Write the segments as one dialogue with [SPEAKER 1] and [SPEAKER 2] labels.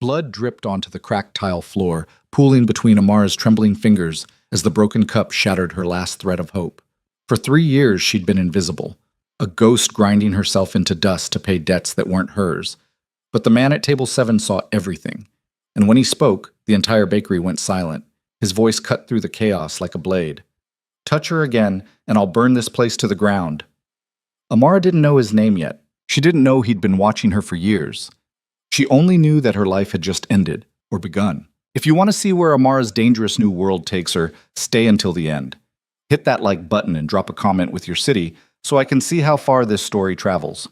[SPEAKER 1] Blood dripped onto the cracked tile floor, pooling between Amara's trembling fingers as the broken cup shattered her last thread of hope. For 3 years she'd been invisible, a ghost grinding herself into dust to pay debts that weren't hers. But the man at table 7 saw everything, and when he spoke, the entire bakery went silent. His voice cut through the chaos like a blade. "Touch her again, and I'll burn this place to the ground." Amara didn't know his name yet. She didn't know he'd been watching her for years. She only knew that her life had just ended, or begun. If you want to see where Amara's dangerous new world takes her, stay until the end. Hit that like button and drop a comment with your city so I can see how far this story travels.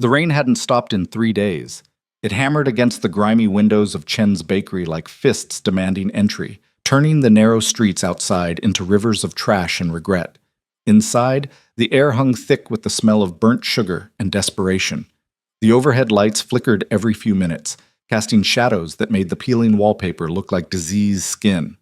[SPEAKER 1] The rain hadn't stopped in 3 days. It hammered against the grimy windows of Chen's bakery like fists demanding entry, turning the narrow streets outside into rivers of trash and regret. Inside, the air hung thick with the smell of burnt sugar and desperation. The overhead lights flickered every few minutes, casting shadows that made the peeling wallpaper look like diseased skin.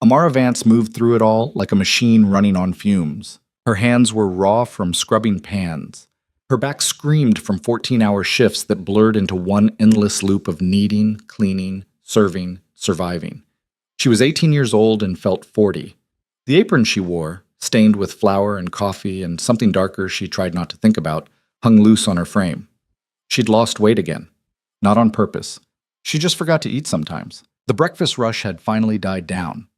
[SPEAKER 1] Amara Vance moved through it all like a machine running on fumes. Her hands were raw from scrubbing pans. Her back screamed from 14-hour shifts that blurred into one endless loop of kneading, cleaning, serving, surviving. She was 18 years old and felt 40. The apron she wore, stained with flour and coffee and something darker she tried not to think about, hung loose on her frame. She'd lost weight again. Not on purpose. She just forgot to eat sometimes. The breakfast rush had finally died down.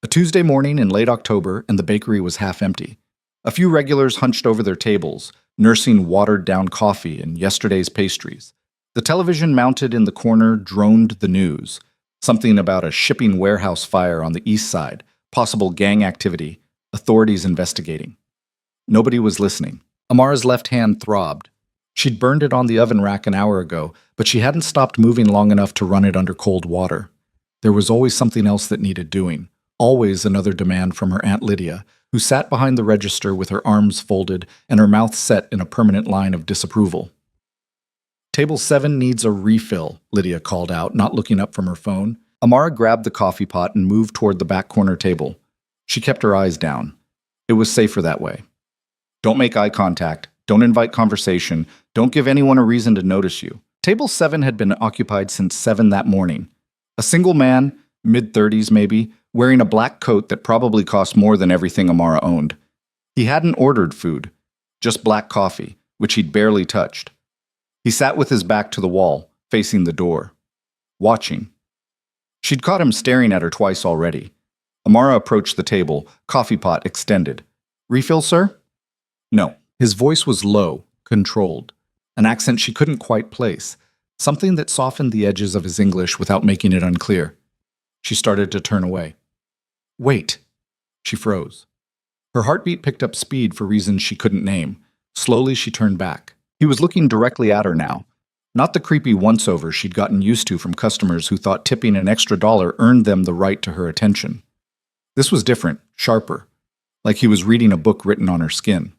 [SPEAKER 1] A Tuesday morning in late October, and the bakery was half empty. A few regulars hunched over their tables, nursing watered-down coffee and yesterday's pastries. The television mounted in the corner droned the news. Something about a shipping warehouse fire on the east side, possible gang activity, authorities investigating. Nobody was listening. Amara's left hand throbbed. She'd burned it on the oven rack an hour ago, but she hadn't stopped moving long enough to run it under cold water. There was always something else that needed doing. Always another demand from her Aunt Lydia, who sat behind the register with her arms folded and her mouth set in a permanent line of disapproval. "Table 7 needs a refill," Lydia called out, not looking up from her phone. Amara grabbed the coffee pot and moved toward the back corner table. She kept her eyes down. It was safer that way. "Don't make eye contact. Don't invite conversation. Don't give anyone a reason to notice you." Table 7 had been occupied since 7 that morning. A single man, mid-30s maybe, wearing a black coat that probably cost more than everything Amara owned. He hadn't ordered food, just black coffee, which he'd barely touched. He sat with his back to the wall, facing the door, watching. She'd caught him staring at her twice already. Amara approached the table, coffee pot extended. "Refill, sir?" "No." His voice was low, controlled, an accent she couldn't quite place, something that softened the edges of his English without making it unclear. She started to turn away. "Wait." She froze. Her heartbeat picked up speed for reasons she couldn't name. Slowly she turned back. He was looking directly at her now. Not the creepy once-over she'd gotten used to from customers who thought tipping an extra $1 earned them the right to her attention. This was different, sharper, like he was reading a book written on her skin.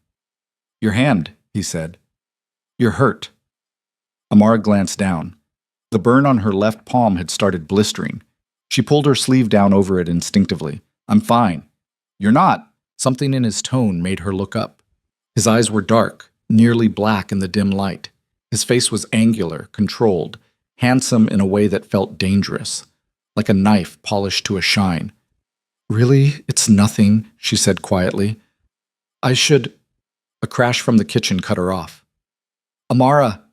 [SPEAKER 1] "Your hand," he said. "You're hurt." Amara glanced down. The burn on her left palm had started blistering. She pulled her sleeve down over it instinctively. "I'm fine." "You're not." Something in his tone made her look up. His eyes were dark, nearly black in the dim light. His face was angular, controlled, handsome in a way that felt dangerous, like a knife polished to a shine. "Really, it's nothing," she said quietly. "I should—" A crash from the kitchen cut her off. "Amara!"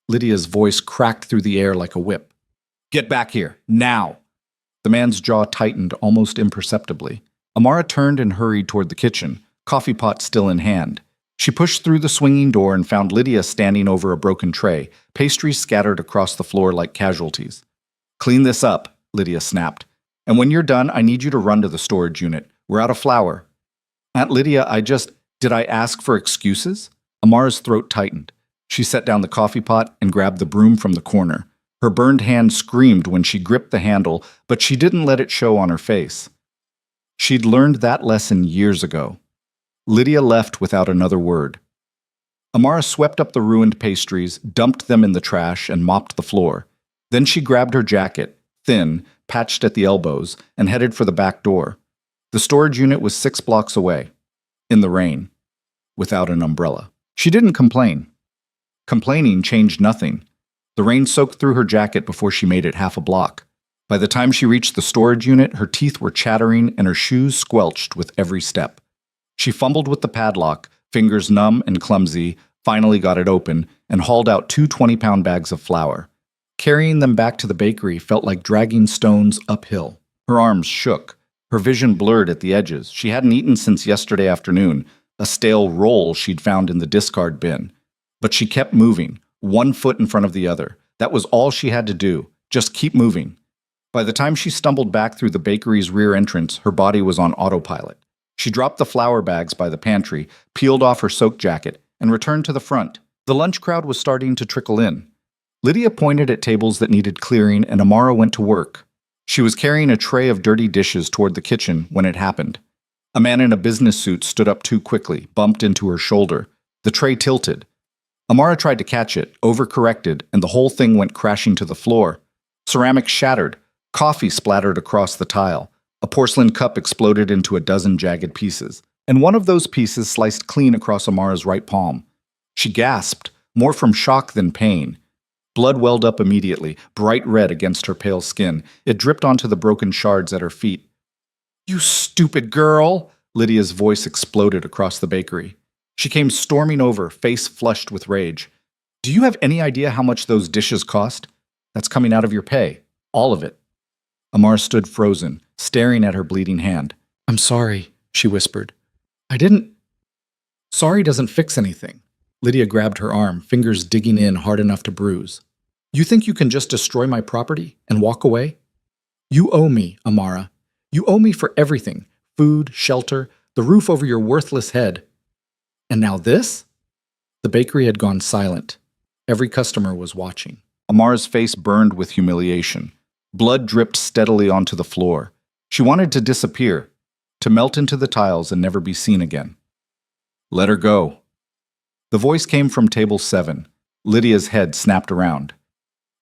[SPEAKER 1] Lydia's voice cracked through the air like a whip. "Get back here, now!" The man's jaw tightened almost imperceptibly. Amara turned and hurried toward the kitchen, coffee pot still in hand. She pushed through the swinging door and found Lydia standing over a broken tray, pastries scattered across the floor like casualties. "Clean this up," Lydia snapped. "And when you're done, I need you to run to the storage unit. We're out of flour." "Aunt Lydia, did I ask for excuses?" Amara's throat tightened. She set down the coffee pot and grabbed the broom from the corner. Her burned hand screamed when she gripped the handle, but she didn't let it show on her face. She'd learned that lesson years ago. Lydia left without another word. Amara swept up the ruined pastries, dumped them in the trash, and mopped the floor. Then she grabbed her jacket, thin, patched at the elbows, and headed for the back door. The storage unit was 6 blocks away, in the rain, without an umbrella. She didn't complain. Complaining changed nothing. The rain soaked through her jacket before she made it half a block. By the time she reached the storage unit, her teeth were chattering and her shoes squelched with every step. She fumbled with the padlock, fingers numb and clumsy, finally got it open, and hauled out two 20-pound bags of flour. Carrying them back to the bakery felt like dragging stones uphill. Her arms shook. Her vision blurred at the edges. She hadn't eaten since yesterday afternoon, a stale roll she'd found in the discard bin. But she kept moving, one foot in front of the other. That was all she had to do, just keep moving. By the time she stumbled back through the bakery's rear entrance, her body was on autopilot. She dropped the flour bags by the pantry, peeled off her soaked jacket, and returned to the front. The lunch crowd was starting to trickle in. Lydia pointed at tables that needed clearing, and Amara went to work. She was carrying a tray of dirty dishes toward the kitchen when it happened. A man in a business suit stood up too quickly, bumped into her shoulder. The tray tilted. Amara tried to catch it, overcorrected, and the whole thing went crashing to the floor. Ceramics shattered. Coffee splattered across the tile. A porcelain cup exploded into a dozen jagged pieces, and one of those pieces sliced clean across Amara's right palm. She gasped, more from shock than pain. Blood welled up immediately, bright red against her pale skin. It dripped onto the broken shards at her feet. "You stupid girl!" Lydia's voice exploded across the bakery. She came storming over, face flushed with rage. "Do you have any idea how much those dishes cost? That's coming out of your pay. All of it." Amara stood frozen, staring at her bleeding hand. "I'm sorry," she whispered. "I didn't—" "Sorry doesn't fix anything." Lydia grabbed her arm, fingers digging in hard enough to bruise. "You think you can just destroy my property and walk away? You owe me, Amara. You owe me for everything. Food, shelter, the roof over your worthless head. And now this?" The bakery had gone silent. Every customer was watching. Amara's face burned with humiliation. Blood dripped steadily onto the floor. She wanted to disappear, to melt into the tiles and never be seen again. "Let her go." The voice came from table 7. Lydia's head snapped around.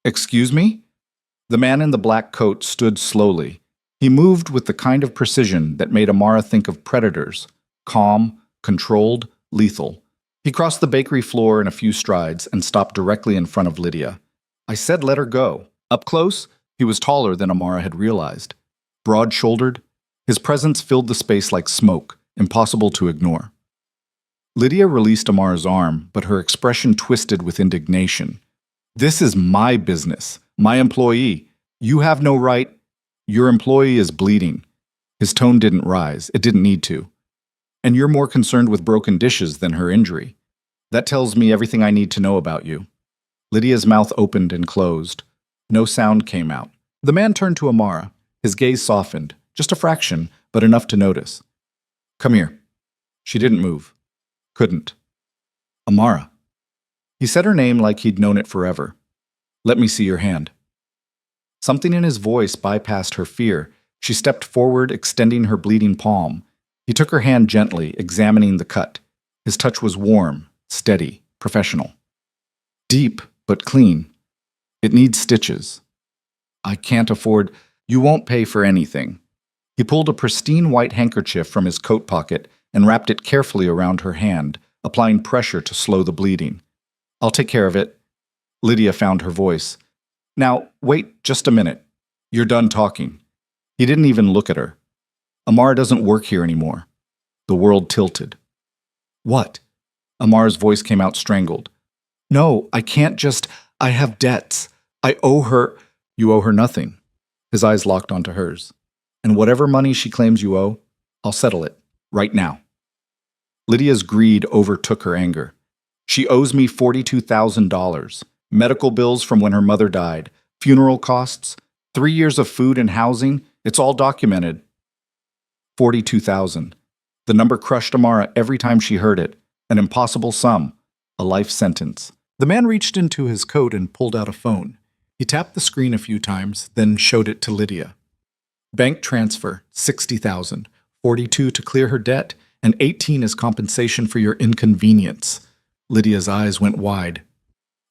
[SPEAKER 1] "Excuse me?" The man in the black coat stood slowly. He moved with the kind of precision that made Amara think of predators, calm, controlled, lethal. He crossed the bakery floor in a few strides and stopped directly in front of Lydia. "I said let her go." Up close, he was taller than Amara had realized. Broad-shouldered, his presence filled the space like smoke, impossible to ignore. Lydia released Amara's arm, but her expression twisted with indignation. "This is my business, my employee. You have no right. Your employee is bleeding." His tone didn't rise. It didn't need to. "And you're more concerned with broken dishes than her injury. That tells me everything I need to know about you." Lydia's mouth opened and closed. No sound came out. The man turned to Amara. His gaze softened, just a fraction, but enough to notice. "Come here." She didn't move. Couldn't. "Amara." He said her name like he'd known it forever. "Let me see your hand." Something in his voice bypassed her fear. She stepped forward, extending her bleeding palm. He took her hand gently, examining the cut. His touch was warm, steady, professional. "Deep, but clean. It needs stitches." "I can't afford—" "You won't pay for anything." He pulled a pristine white handkerchief from his coat pocket and wrapped it carefully around her hand, applying pressure to slow the bleeding. "I'll take care of it." Lydia found her voice. "Now, wait just a minute. You're done talking." He didn't even look at her. "Amara doesn't work here anymore." The world tilted. "What?" Amara's voice came out strangled. "No, I can't just— I have debts. I owe her—" "You owe her nothing." His eyes locked onto hers. "And whatever money she claims you owe, I'll settle it, right now." Lydia's greed overtook her anger. "She owes me $42,000. Medical bills from when her mother died, funeral costs, 3 years of food and housing. It's all documented." 42,000. The number crushed Amara every time she heard it. An impossible sum. A life sentence. The man reached into his coat and pulled out a phone. He tapped the screen a few times, then showed it to Lydia. "Bank transfer, 60,000. 42 to clear her debt, and 18 as compensation for your inconvenience." Lydia's eyes went wide.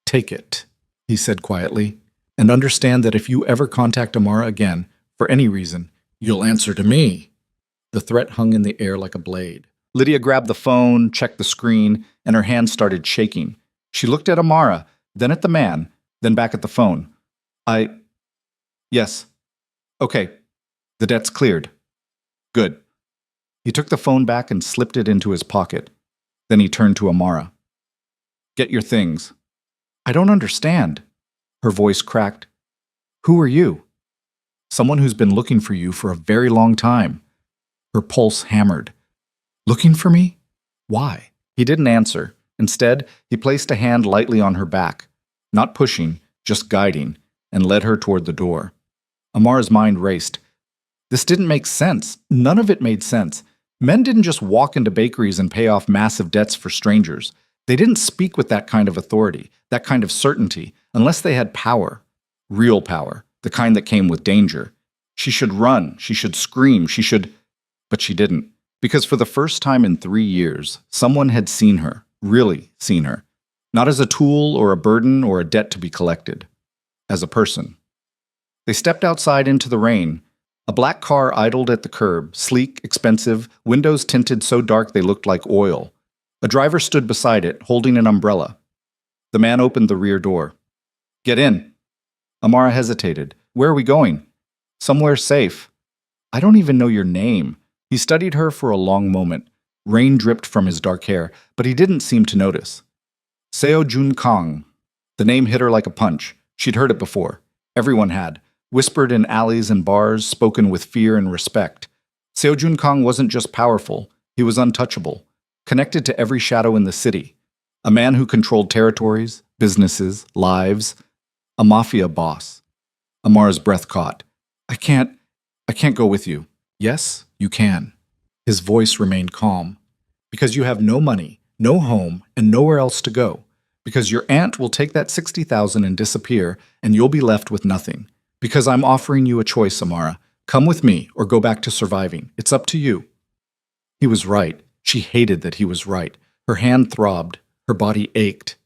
[SPEAKER 1] "Take it," he said quietly, "and understand that if you ever contact Amara again, for any reason, you'll answer to me." The threat hung in the air like a blade. Lydia grabbed the phone, checked the screen, and her hand started shaking. She looked at Amara, then at the man, then back at the phone. Yes. Okay. The debt's cleared. Good. He took the phone back and slipped it into his pocket. Then he turned to Amara. Get your things. I don't understand. Her voice cracked. Who are you? Someone who's been looking for you for a very long time. Her pulse hammered. Looking for me? Why? He didn't answer. Instead, he placed a hand lightly on her back, not pushing, just guiding, and led her toward the door. Amara's mind raced. This didn't make sense. None of it made sense. Men didn't just walk into bakeries and pay off massive debts for strangers. They didn't speak with that kind of authority, that kind of certainty, unless they had power. Real power, the kind that came with danger. She should run, she should scream, But she didn't. Because for the first time in 3 years, someone had seen her, really seen her. Not as a tool or a burden or a debt to be collected. As a person. They stepped outside into the rain. A black car idled at the curb, sleek, expensive, windows tinted so dark they looked like oil. A driver stood beside it, holding an umbrella. The man opened the rear door. Get in. Amara hesitated. Where are we going? Somewhere safe. I don't even know your name. He studied her for a long moment. Rain dripped from his dark hair, but he didn't seem to notice. Seo Jun Kong. The name hit her like a punch. She'd heard it before. Everyone had. Whispered in alleys and bars, spoken with fear and respect. Seo Jun Kong wasn't just powerful. He was untouchable. Connected to every shadow in the city. A man who controlled territories, businesses, lives. A mafia boss. Amara's breath caught. I can't go with you. Yes, you can. His voice remained calm. Because you have no money, no home, and nowhere else to go. Because your aunt will take that 60,000 and disappear, and you'll be left with nothing. Because I'm offering you a choice, Amara. Come with me or go back to surviving. It's up to you. He was right. She hated that he was right. Her hand throbbed. Her body ached.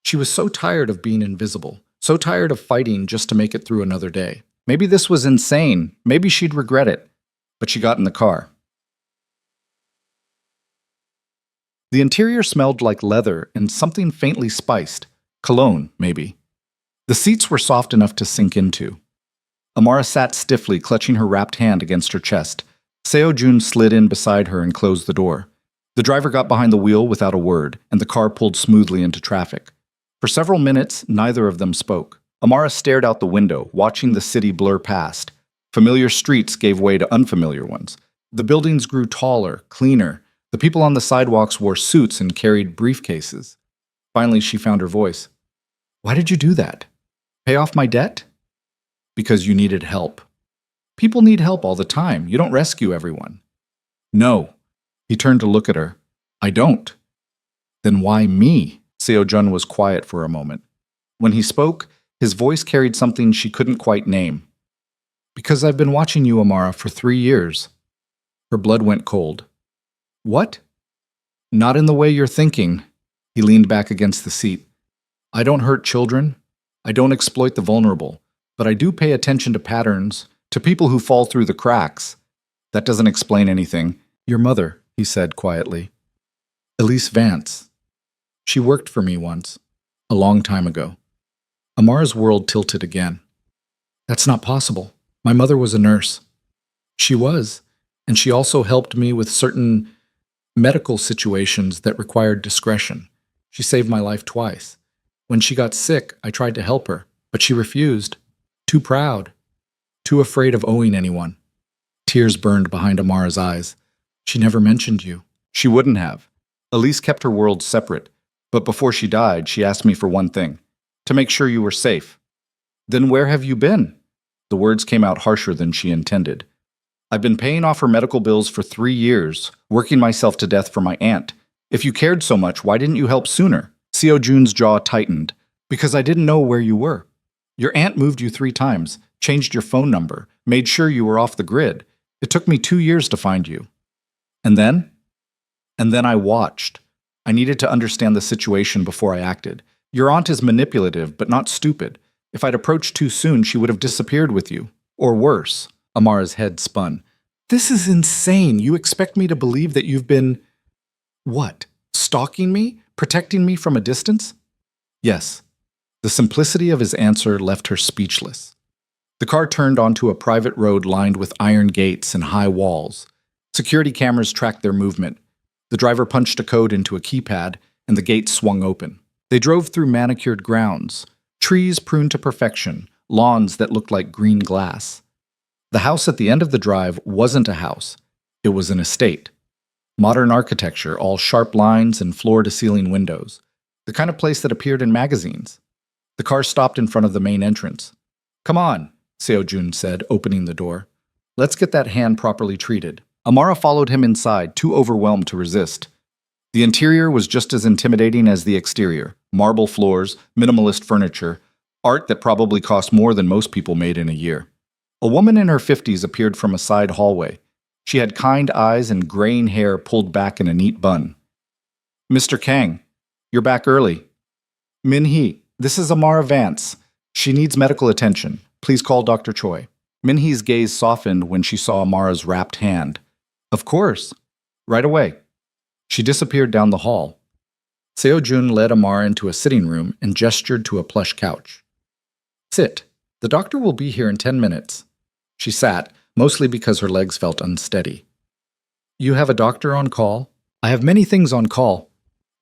[SPEAKER 1] She was so tired of being invisible. So tired of fighting just to make it through another day. Maybe this was insane. Maybe she'd regret it. But she got in the car. The interior smelled like leather and something faintly spiced. Cologne, maybe. The seats were soft enough to sink into. Amara sat stiffly, clutching her wrapped hand against her chest. Seo Jun slid in beside her and closed the door. The driver got behind the wheel without a word, and the car pulled smoothly into traffic. For several minutes, neither of them spoke. Amara stared out the window, watching the city blur past. Familiar streets gave way to unfamiliar ones. The buildings grew taller, cleaner. The people on the sidewalks wore suits and carried briefcases. Finally, she found her voice. Why did you do that? Pay off my debt? Because you needed help. People need help all the time. You don't rescue everyone. No. He turned to look at her. I don't. Then why me? Seo Jun was quiet for a moment. When he spoke, his voice carried something she couldn't quite name. Because I've been watching you, Amara, for 3 years. Her blood went cold. What? Not in the way you're thinking. He leaned back against the seat. I don't hurt children. I don't exploit the vulnerable. But I do pay attention to patterns, to people who fall through the cracks. That doesn't explain anything. Your mother, he said quietly. Elise Vance. She worked for me once, a long time ago. Amara's world tilted again. That's not possible. My mother was a nurse. She was, and she also helped me with certain medical situations that required discretion. She saved my life twice. When she got sick, I tried to help her, but she refused. Too proud. Too afraid of owing anyone. Tears burned behind Amara's eyes. She never mentioned you. She wouldn't have. Elise kept her world separate, but before she died, she asked me for one thing. To make sure you were safe. Then where have you been? The words came out harsher than she intended. I've been paying off her medical bills for 3 years, working myself to death for my aunt. If you cared so much, why didn't you help sooner? Seo Jun's jaw tightened. Because I didn't know where you were. Your aunt moved you 3 times, changed your phone number, made sure you were off the grid. It took me 2 years to find you. And then? And then I watched. I needed to understand the situation before I acted. Your aunt is manipulative, but not stupid. If I'd approached too soon, she would have disappeared with you. Or worse. Amara's head spun. This is insane. You expect me to believe that you've been... What? Stalking me? Protecting me from a distance? Yes. The simplicity of his answer left her speechless. The car turned onto a private road lined with iron gates and high walls. Security cameras tracked their movement. The driver punched a code into a keypad, and the gate swung open. They drove through manicured grounds, trees pruned to perfection, lawns that looked like green glass. The house at the end of the drive wasn't a house. It was an estate. Modern architecture, all sharp lines and floor-to-ceiling windows. The kind of place that appeared in magazines. The car stopped in front of the main entrance. "Come on," Seo-jun said, opening the door. "Let's get that hand properly treated." Amara followed him inside, too overwhelmed to resist. The interior was just as intimidating as the exterior. Marble floors, minimalist furniture, art that probably cost more than most people made in a year. A woman in her 50s appeared from a side hallway. She had kind eyes and graying hair pulled back in a neat bun. "Mr. Kang, you're back early." "Min-hee, this is Amara Vance. She needs medical attention. Please call Dr. Choi." Min-hee's gaze softened when she saw Amara's wrapped hand. "Of course. Right away." She disappeared down the hall. Seo-jun led Amara into a sitting room and gestured to a plush couch. "Sit. The doctor will be here in 10 minutes. She sat, mostly because her legs felt unsteady. "You have a doctor on call?" "I have many things on call."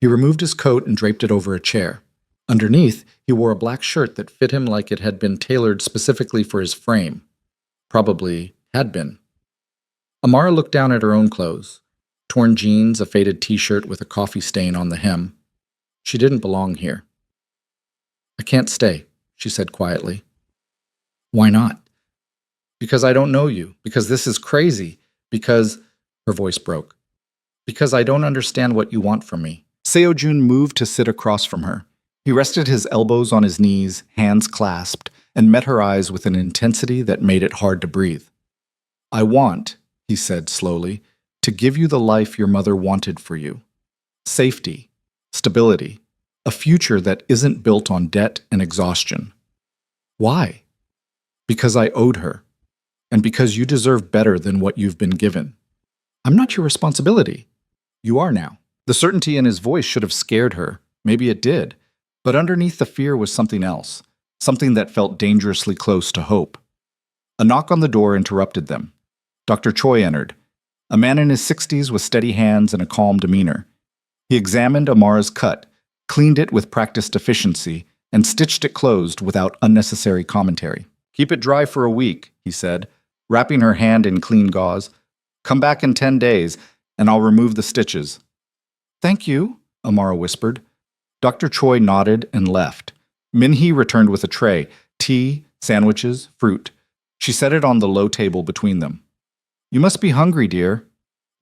[SPEAKER 1] He removed his coat and draped it over a chair. Underneath, he wore a black shirt that fit him like it had been tailored specifically for his frame. Probably had been. Amara looked down at her own clothes. Torn jeans, a faded t-shirt with a coffee stain on the hem. She didn't belong here. "I can't stay," she said quietly. "Why not?" "Because I don't know you. Because this is crazy. Because—" Her voice broke. "Because I don't understand what you want from me." Seo-jun moved to sit across from her. He rested his elbows on his knees, hands clasped, and met her eyes with an intensity that made it hard to breathe. "I want," he said slowly, "to give you the life your mother wanted for you. Safety, stability, a future that isn't built on debt and exhaustion." "Why?" "Because I owed her, and because you deserve better than what you've been given." "I'm not your responsibility." "You are now." The certainty in his voice should have scared her. Maybe it did. But underneath the fear was something else, something that felt dangerously close to hope. A knock on the door interrupted them. Dr. Choi entered, a man in his 60s with steady hands and a calm demeanor. He examined Amara's cut, cleaned it with practiced efficiency, and stitched it closed without unnecessary commentary. "Keep it dry for a week," he said, wrapping her hand in clean gauze. "Come back in 10 days, and I'll remove the stitches." "Thank you," Amara whispered. Dr. Choi nodded and left. Min-hee returned with a tray, tea, sandwiches, fruit. She set it on the low table between them. "You must be hungry, dear."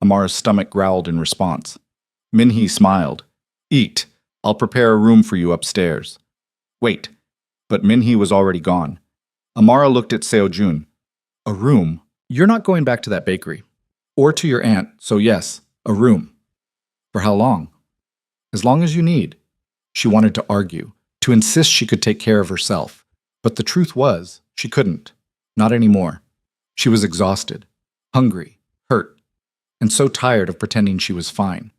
[SPEAKER 1] Amara's stomach growled in response. Min-hee smiled. "Eat. I'll prepare a room for you upstairs." "Wait." But Min-hee was already gone. Amara looked at Seo-jun. "A room? You're not going back to that bakery. Or to your aunt, so yes, a room." "For how long?" "As long as you need." She wanted to argue, to insist she could take care of herself. But the truth was, she couldn't. Not anymore. She was exhausted, hungry, hurt, and so tired of pretending she was fine.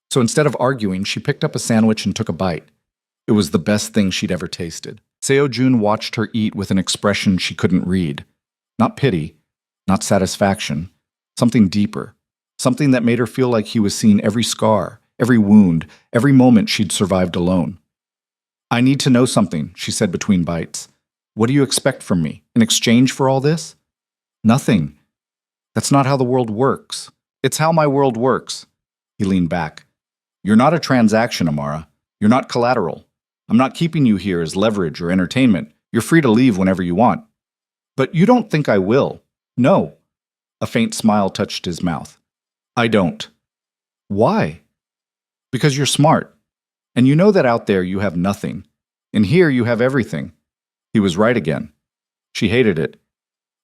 [SPEAKER 1] So instead of arguing, she picked up a sandwich and took a bite. It was the best thing she'd ever tasted. Seo-jun watched her eat with an expression she couldn't read. Not pity, not satisfaction, something deeper. Something that made her feel like he was seeing every scar, every wound, every moment she'd survived alone. "I need to know something," she said between bites. "What do you expect from me, in exchange for all this?" "Nothing. That's not how the world works. It's how my world works." He leaned back. "You're not a transaction, Amara. You're not collateral. I'm not keeping you here as leverage or entertainment. You're free to leave whenever you want." "But you don't think I will." "No." A faint smile touched his mouth. "I don't." "Why?" "Because you're smart. And you know that out there you have nothing. And here you have everything." He was right again. She hated it.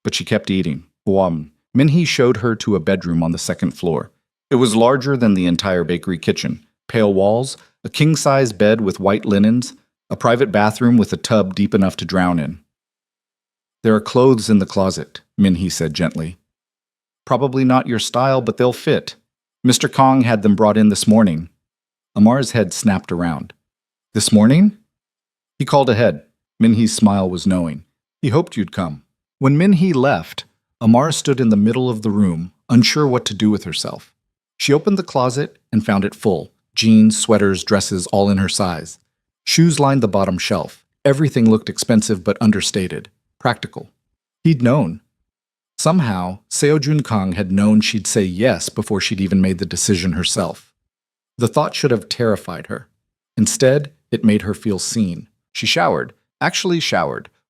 [SPEAKER 1] But she kept eating. Min-hee showed her to a bedroom on the second floor. It was larger than the entire bakery kitchen. Pale walls, a king-size bed with white linens, a private bathroom with a tub deep enough to drown in. "There are clothes in the closet," Min-hee said gently. "Probably not your style, but they'll fit. Mr. Kong had them brought in this morning." Amara's head snapped around. "This morning?" He called ahead. Minhee's smile was knowing. He hoped you'd come. When Minhee left, Amara stood in the middle of the room, unsure what to do with herself. She opened the closet and found it full. Jeans, sweaters, dresses, all in her size. Shoes lined the bottom shelf. Everything looked expensive but understated. Practical. He'd known. Somehow, Seo Kang had known she'd say yes before she'd even made the decision herself. The thought should have terrified her. Instead, it made her feel seen. She showered,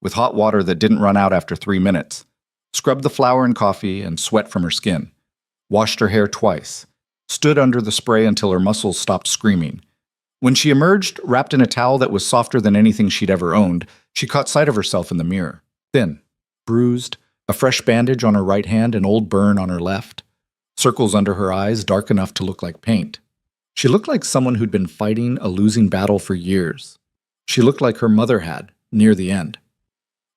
[SPEAKER 1] with hot water that didn't run out after 3 minutes. Scrubbed the flour and coffee and sweat from her skin. Washed her hair twice. Stood under the spray until her muscles stopped screaming. When she emerged, wrapped in a towel that was softer than anything she'd ever owned, she caught sight of herself in the mirror. Thin, bruised, a fresh bandage on her right hand, an old burn on her left. Circles under her eyes, dark enough to look like paint. She looked like someone who'd been fighting a losing battle for years. She looked like her mother had, near the end.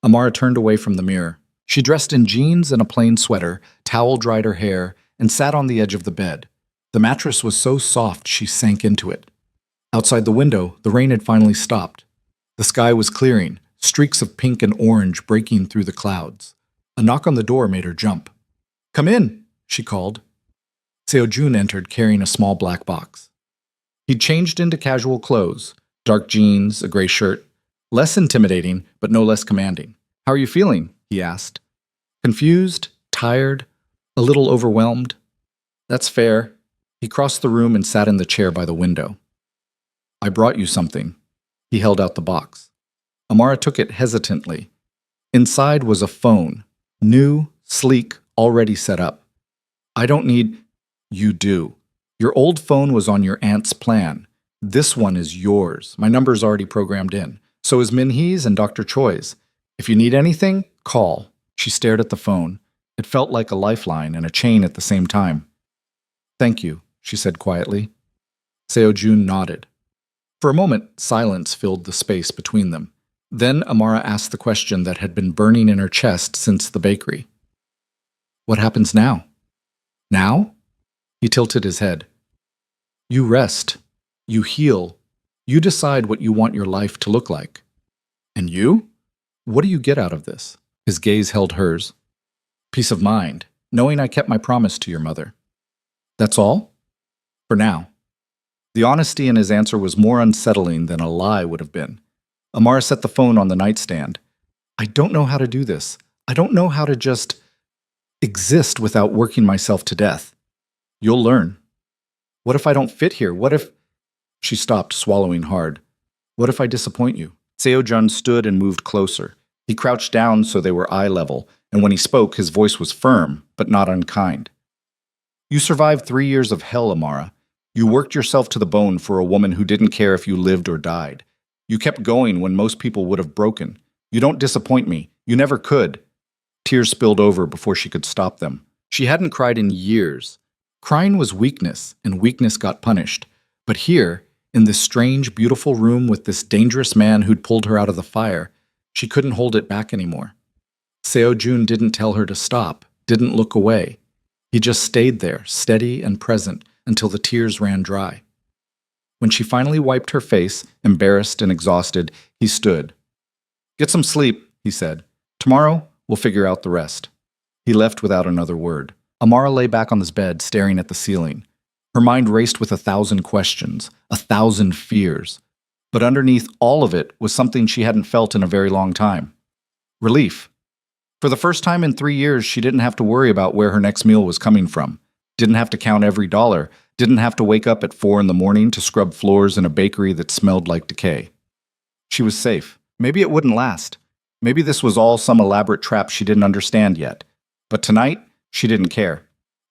[SPEAKER 1] Amara turned away from the mirror. She dressed in jeans and a plain sweater, towel-dried her hair, and sat on the edge of the bed. The mattress was so soft she sank into it. Outside the window, the rain had finally stopped. The sky was clearing, streaks of pink and orange breaking through the clouds. A knock on the door made her jump. "Come in," she called. Seo entered carrying a small black box. He'd changed into casual clothes, dark jeans, a gray shirt. Less intimidating, but no less commanding. "How are you feeling?" he asked. "Confused, tired, a little overwhelmed." "That's fair." He crossed the room and sat in the chair by the window. "I brought you something." He held out the box. Amara took it hesitantly. Inside was a phone. New, sleek, already set up. "I don't need—" "You do. Your old phone was on your aunt's plan. This one is yours. My number's already programmed in. So is Minhee's and Dr. Choi's. If you need anything, call." She stared at the phone. It felt like a lifeline and a chain at the same time. "Thank you," she said quietly. Seo nodded. For a moment, silence filled the space between them. Then Amara asked the question that had been burning in her chest since the bakery. "What happens now?" "Now?" He tilted his head. "You rest. You heal. You decide what you want your life to look like. And you? What do you get out of this?" His gaze held hers. "Peace of mind, knowing I kept my promise to your mother." "That's all?" "For now." The honesty in his answer was more unsettling than a lie would have been. Amara set the phone on the nightstand. "I don't know how to do this. I don't know how to just exist without working myself to death." "You'll learn." "What if I don't fit here? What if—" She stopped, swallowing hard. "What if I disappoint you?" Seo stood and moved closer. He crouched down so they were eye level, and when he spoke, his voice was firm, but not unkind. "You survived 3 years of hell, Amara. You worked yourself to the bone for a woman who didn't care if you lived or died. You kept going when most people would have broken. You don't disappoint me. You never could." Tears spilled over before she could stop them. She hadn't cried in years. Crying was weakness, and weakness got punished. But here, in this strange, beautiful room with this dangerous man who'd pulled her out of the fire, she couldn't hold it back anymore. Seo didn't tell her to stop, didn't look away. He just stayed there, steady and present, until the tears ran dry. When she finally wiped her face, embarrassed and exhausted, he stood. "Get some sleep," he said. "Tomorrow, we'll figure out the rest." He left without another word. Amara lay back on his bed, staring at the ceiling. Her mind raced with 1,000 questions, 1,000 fears. But underneath all of it was something she hadn't felt in a very long time. Relief. For the first time in 3 years, she didn't have to worry about where her next meal was coming from. Didn't have to count every dollar. Didn't have to wake up at 4 in the morning to scrub floors in a bakery that smelled like decay. She was safe. Maybe it wouldn't last. Maybe this was all some elaborate trap she didn't understand yet. But tonight, she didn't care.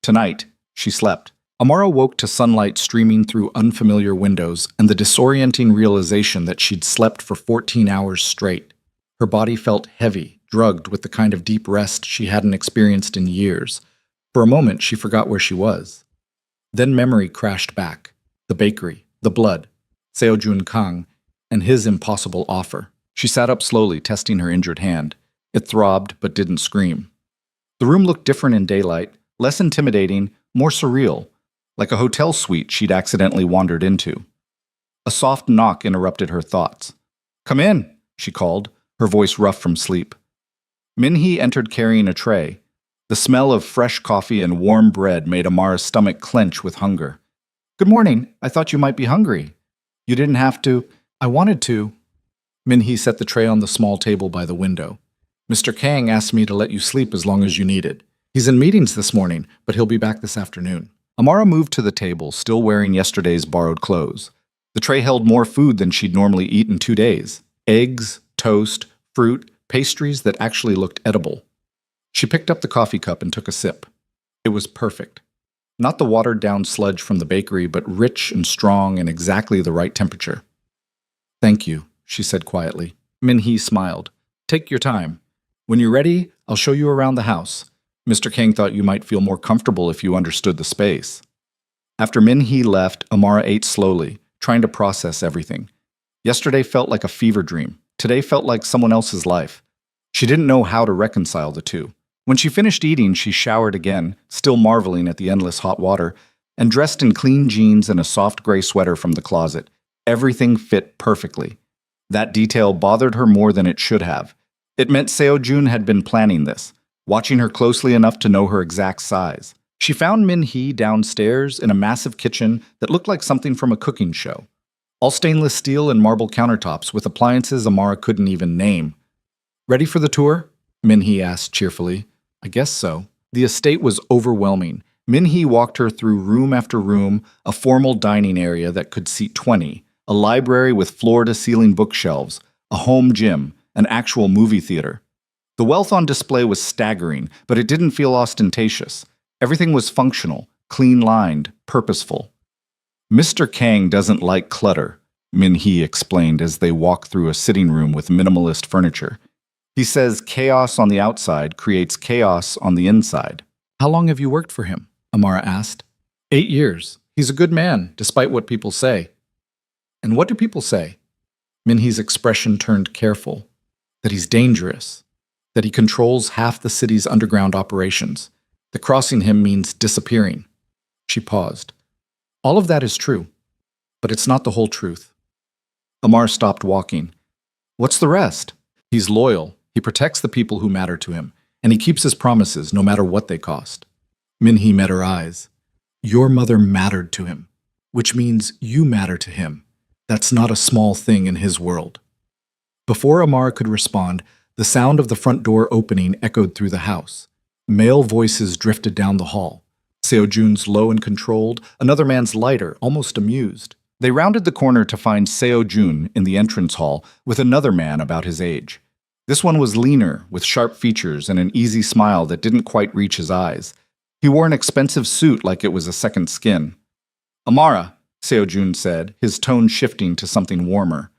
[SPEAKER 1] Tonight, she slept. Amara woke to sunlight streaming through unfamiliar windows and the disorienting realization that she'd slept for 14 hours straight. Her body felt heavy, drugged with the kind of deep rest she hadn't experienced in years. For a moment, she forgot where she was. Then memory crashed back. The bakery, the blood, Seo Kang, and his impossible offer. She sat up slowly, testing her injured hand. It throbbed, but didn't scream. The room looked different in daylight, less intimidating, more surreal, like a hotel suite she'd accidentally wandered into. A soft knock interrupted her thoughts. "Come in," she called, her voice rough from sleep. Minhee entered carrying a tray. The smell of fresh coffee and warm bread made Amara's stomach clench with hunger. "Good morning. I thought you might be hungry." "You didn't have to." "I wanted to." Minhee set the tray on the small table by the window. "Mr. Kang asked me to let you sleep as long as you needed. He's in meetings this morning, but he'll be back this afternoon." Amara moved to the table, still wearing yesterday's borrowed clothes. The tray held more food than she'd normally eat in 2 days. Eggs, toast, fruit, pastries that actually looked edible. She picked up the coffee cup and took a sip. It was perfect. Not the watered-down sludge from the bakery, but rich and strong and exactly the right temperature. "Thank you," she said quietly. Minhee smiled. "Take your time. When you're ready, I'll show you around the house. Mr. Kang thought you might feel more comfortable if you understood the space." After Minhee left, Amara ate slowly, trying to process everything. Yesterday felt like a fever dream. Today felt like someone else's life. She didn't know how to reconcile the two. When she finished eating, she showered again, still marveling at the endless hot water, and dressed in clean jeans and a soft gray sweater from the closet. Everything fit perfectly. That detail bothered her more than it should have. It meant Seo-jun had been planning this, watching her closely enough to know her exact size. She found Minhee downstairs in a massive kitchen that looked like something from a cooking show. All stainless steel and marble countertops with appliances Amara couldn't even name. "Ready for the tour?" Minhee asked cheerfully. "I guess so." The estate was overwhelming. Minhee walked her through room after room, a formal dining area that could seat 20, a library with floor-to-ceiling bookshelves, a home gym, an actual movie theater. The wealth on display was staggering, but it didn't feel ostentatious. Everything was functional, clean-lined, purposeful. "Mr. Kang doesn't like clutter," Minhee explained as they walked through a sitting room with minimalist furniture. "He says chaos on the outside creates chaos on the inside." "How long have you worked for him?" Amara asked. 8 years. He's a good man, despite what people say." "And what do people say?" Minhee's expression turned careful. "That he's dangerous. That he controls half the city's underground operations. That crossing him means disappearing." She paused. "All of that is true, but it's not the whole truth." Amar stopped walking. "What's the rest?" "He's loyal. He protects the people who matter to him, and he keeps his promises no matter what they cost." Minhee met her eyes. "Your mother mattered to him, which means you matter to him. That's not a small thing in his world." Before Amara could respond, the sound of the front door opening echoed through the house. Male voices drifted down the hall. Seo-jun's low and controlled, another man's lighter, almost amused. They rounded the corner to find Seo-jun in the entrance hall with another man about his age. This one was leaner, with sharp features and an easy smile that didn't quite reach his eyes. He wore an expensive suit like it was a second skin. "Amara," Seo-jun said, his tone shifting to something warmer.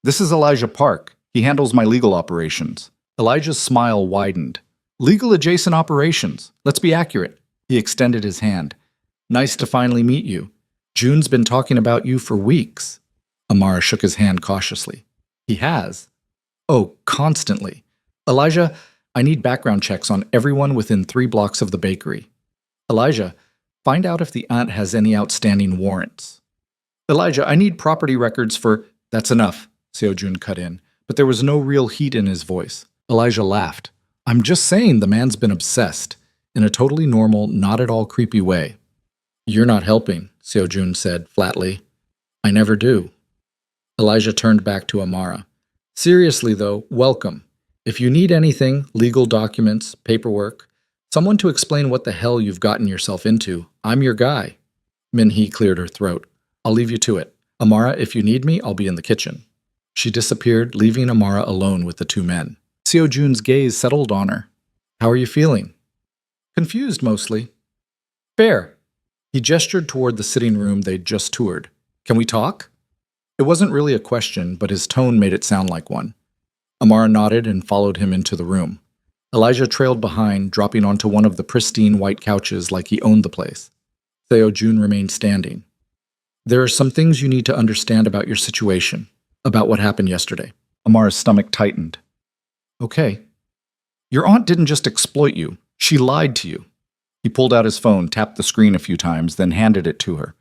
[SPEAKER 1] "This is Elijah Park. He handles my legal operations." Elijah's smile widened. "Legal-adjacent operations. Let's be accurate." He extended his hand. "Nice to finally meet you. June's been talking about you for weeks." Amara shook his hand cautiously. "He has?" "Oh, constantly. Elijah, I need background checks on everyone within 3 blocks of the bakery. Elijah, find out if the aunt has any outstanding warrants. Elijah, I need property records for—" "That's enough," Seo-jun cut in, but there was no real heat in his voice. Elijah laughed. "I'm just saying the man's been obsessed, in a totally normal, not at all creepy way." "You're not helping," Seo-jun said flatly. "I never do." Elijah turned back to Amara. "Seriously though, welcome. If you need anything, legal documents, paperwork, someone to explain what the hell you've gotten yourself into, I'm your guy." Minhee cleared her throat. "I'll leave you to it. Amara, if you need me, I'll be in the kitchen." She disappeared, leaving Amara alone with the 2 men. Seo-jun's gaze settled on her. "How are you feeling?" "Confused, mostly." "Fair." He gestured toward the sitting room they'd just toured. "Can we talk?" It wasn't really a question, but his tone made it sound like one. Amara nodded and followed him into the room. Elijah trailed behind, dropping onto one of the pristine white couches like he owned the place. Seo-jun remained standing. "There are some things you need to understand about your situation, about what happened yesterday." Amara's stomach tightened. "Okay." "Your aunt didn't just exploit you. She lied to you." He pulled out his phone, tapped the screen a few times, then handed it to her.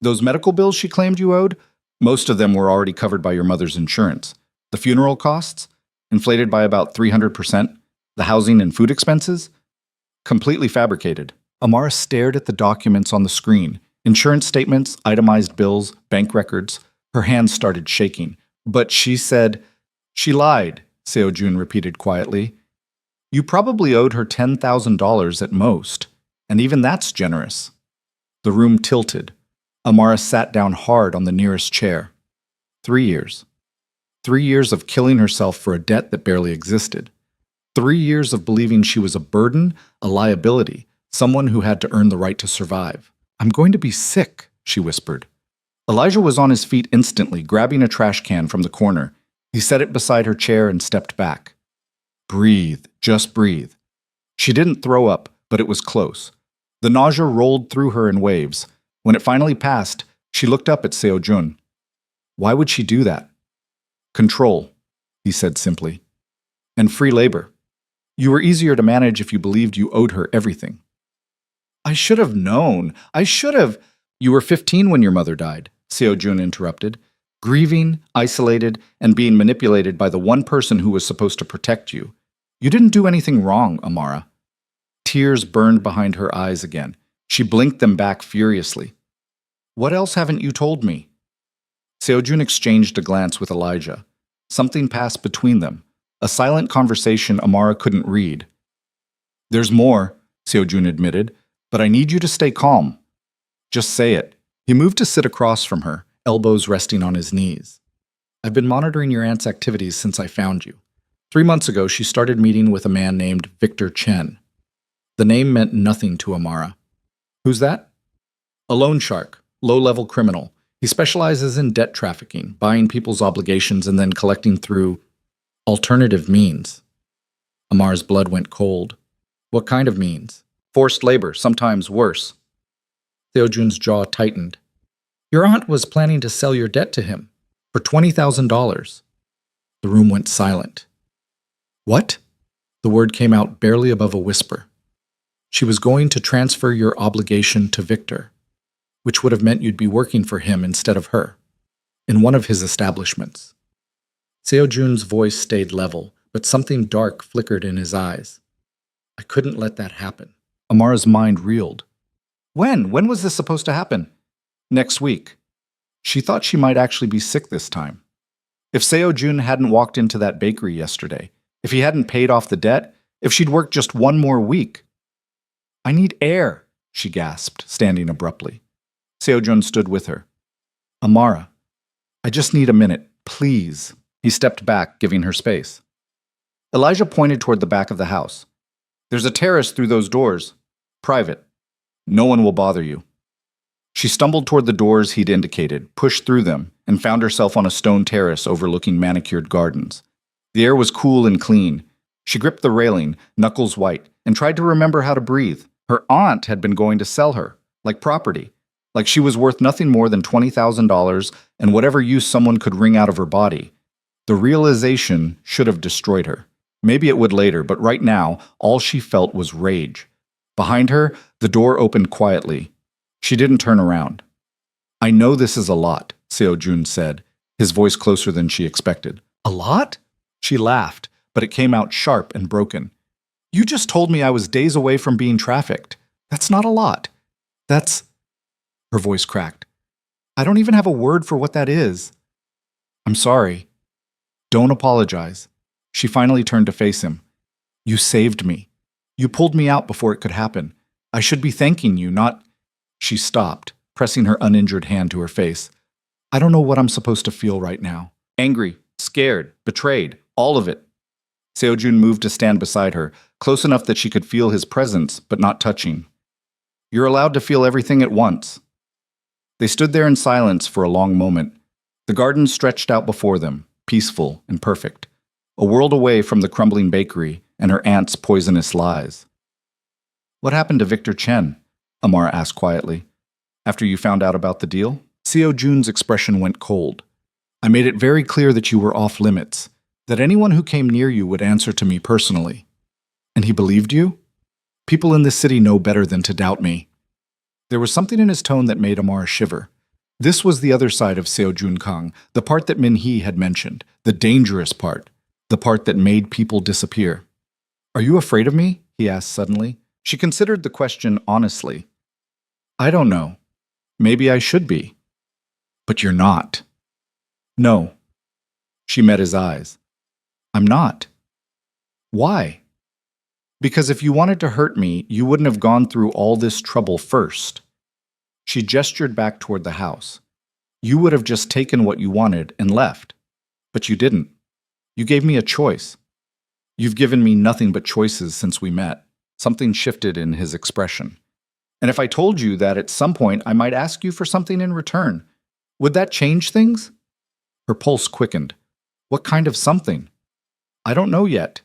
[SPEAKER 1] "Those medical bills she claimed you owed? Most of them were already covered by your mother's insurance. The funeral costs, inflated by about 300%, the housing and food expenses, completely fabricated. Amara stared at the documents on the screen, insurance statements, itemized bills, bank records. Her hands started shaking. But she said, she lied, Seo-jun repeated quietly. You probably owed her $10,000 at most, and even that's generous. The room tilted. Amara sat down hard on the nearest chair. 3 years. 3 years of killing herself for a debt that barely existed. 3 years of believing she was a burden, a liability, someone who had to earn the right to survive. I'm going to be sick, she whispered. Elijah was on his feet instantly, grabbing a trash can from the corner. He set it beside her chair and stepped back. Breathe, just breathe. She didn't throw up, but it was close. The nausea rolled through her in waves. When it finally passed, she looked up at Seo-jun. Why would she do that? Control, he said simply. And free labor. You were easier to manage if you believed you owed her everything. I should have known. I should have. You were 15 when your mother died, Seo-jun interrupted. Grieving, isolated, and being manipulated by the one person who was supposed to protect you. You didn't do anything wrong, Amara. Tears burned behind her eyes again. She blinked them back furiously. What else haven't you told me? Seo-jun exchanged a glance with Elijah. Something passed between them, a silent conversation Amara couldn't read. There's more, Seo-jun admitted, but I need you to stay calm. Just say it. He moved to sit across from her, elbows resting on his knees. I've been monitoring your aunt's activities since I found you. 3 months ago, she started meeting with a man named Victor Chen. The name meant nothing to Amara. Who's that? A loan shark, low-level criminal. He specializes in debt trafficking, buying people's obligations and then collecting through alternative means. Amara's blood went cold. What kind of means? Forced labor, sometimes worse. Seo-jun's jaw tightened. Your aunt was planning to sell your debt to him for $20,000. The room went silent. What? The word came out barely above a whisper. She was going to transfer your obligation to Victor, which would have meant you'd be working for him instead of her, in one of his establishments. Seo-jun's voice stayed level, but something dark flickered in his eyes. I couldn't let that happen. Amara's mind reeled. When? When was this supposed to happen? Next week. She thought she might actually be sick this time. If Seo-jun hadn't walked into that bakery yesterday, if he hadn't paid off the debt, if she'd worked just 1 more week. I need air, she gasped, standing abruptly. Seo-jun stood with her. Amara, I just need a minute, please. He stepped back, giving her space. Elijah pointed toward the back of the house. There's a terrace through those doors. Private. No one will bother you. She stumbled toward the doors he'd indicated, pushed through them, and found herself on a stone terrace overlooking manicured gardens. The air was cool and clean. She gripped the railing, knuckles white, and tried to remember how to breathe. Her aunt had been going to sell her, like property, like she was worth nothing more than $20,000 and whatever use someone could wring out of her body. The realization should have destroyed her. Maybe it would later, but right now, all she felt was rage. Behind her, the door opened quietly. She didn't turn around. I know this is a lot, Seo-jun said, his voice closer than she expected. A lot? She laughed, but it came out sharp and broken. You just told me I was days away from being trafficked. That's not a lot. That's... Her voice cracked. I don't even have a word for what that is. I'm sorry. Don't apologize. She finally turned to face him. You saved me. You pulled me out before it could happen. I should be thanking you, not... She stopped, pressing her uninjured hand to her face. I don't know what I'm supposed to feel right now. Angry, scared, betrayed, all of it. Seo-jun moved to stand beside her, close enough that she could feel his presence, but not touching. You're allowed to feel everything at once. They stood there in silence for a long moment. The garden stretched out before them, peaceful and perfect, a world away from the crumbling bakery and her aunt's poisonous lies. What happened to Victor Chen? Amara asked quietly. After you found out about the deal? Seo-jun's expression went cold. I made it very clear that you were off limits, that anyone who came near you would answer to me personally. And he believed you? People in this city know better than to doubt me. There was something in his tone that made Amara shiver. This was the other side of Seo Jun Kang, the part that Min Hee had mentioned, the dangerous part, the part that made people disappear. Are you afraid of me? He asked suddenly. She considered the question honestly. I don't know. Maybe I should be. But you're not. No. She met his eyes. I'm not. Why? Because if you wanted to hurt me, you wouldn't have gone through all this trouble first. She gestured back toward the house. You would have just taken what you wanted and left. But you didn't. You gave me a choice. You've given me nothing but choices since we met. Something shifted in his expression. And if I told you that at some point I might ask you for something in return, would that change things? Her pulse quickened. What kind of something? I don't know yet.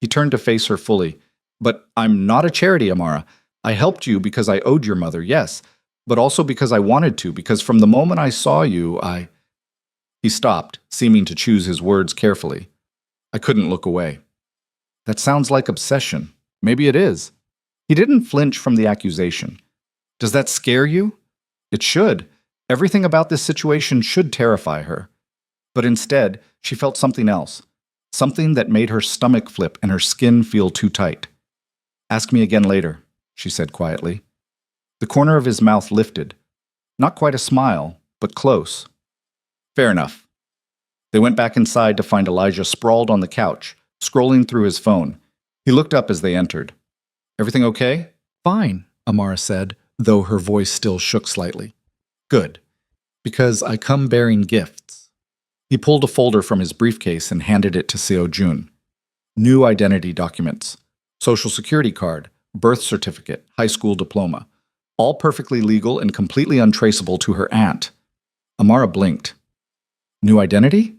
[SPEAKER 1] He turned to face her fully. But I'm not a charity, Amara. I helped you because I owed your mother, yes, but also because I wanted to, because from the moment I saw you, He stopped, seeming to choose his words carefully. I couldn't look away. That sounds like obsession. Maybe it is. He didn't flinch from the accusation. Does that scare you? It should. Everything about this situation should terrify her. But instead, she felt something else. Something that made her stomach flip and her skin feel too tight. Ask me again later, she said quietly. The corner of his mouth lifted. Not quite a smile, but close. Fair enough. They went back inside to find Elijah sprawled on the couch, scrolling through his phone. He looked up as they entered. Everything okay? Fine, Amara said, though her voice still shook slightly. Good. Because I come bearing gifts. He pulled a folder from his briefcase and handed it to Seo Jun. New identity documents. Social security card, birth certificate, high school diploma. All perfectly legal and completely untraceable to her aunt. Amara blinked. New identity?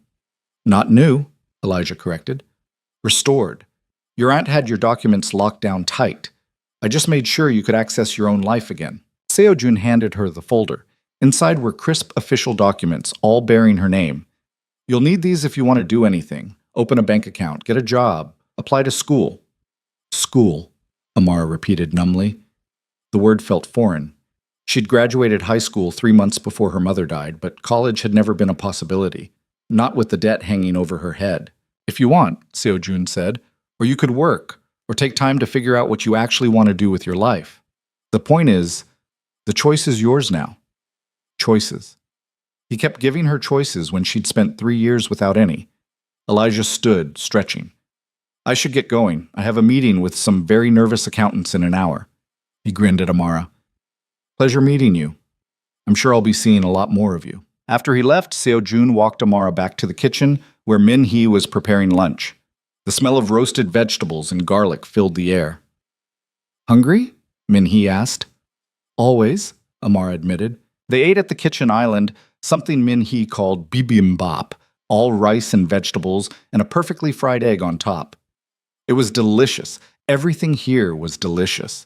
[SPEAKER 1] Not new, Elijah corrected. Restored. Your aunt had your documents locked down tight. I just made sure you could access your own life again. Seo Jun handed her the folder. Inside were crisp official documents, all bearing her name. You'll need these if you want to do anything. Open a bank account, get a job, apply to school. School, Amara repeated numbly. The word felt foreign. She'd graduated high school 3 months before her mother died, but college had never been a possibility. Not with the debt hanging over her head. If you want, Seo Jun said, or you could work, or take time to figure out what you actually want to do with your life. The point is, the choice is yours now. Choices. He kept giving her choices when she'd spent 3 years without any. Elijah stood, stretching. I should get going. I have a meeting with some very nervous accountants in an hour. He grinned at Amara. Pleasure meeting you. I'm sure I'll be seeing a lot more of you. After he left, Seo Jun walked Amara back to the kitchen where Min Hee was preparing lunch. The smell of roasted vegetables and garlic filled the air. Hungry? Min Hee asked. Always, Amara admitted. They ate at the kitchen island, something Min Hee called bibimbap, all rice and vegetables and a perfectly fried egg on top. It was delicious. Everything here was delicious.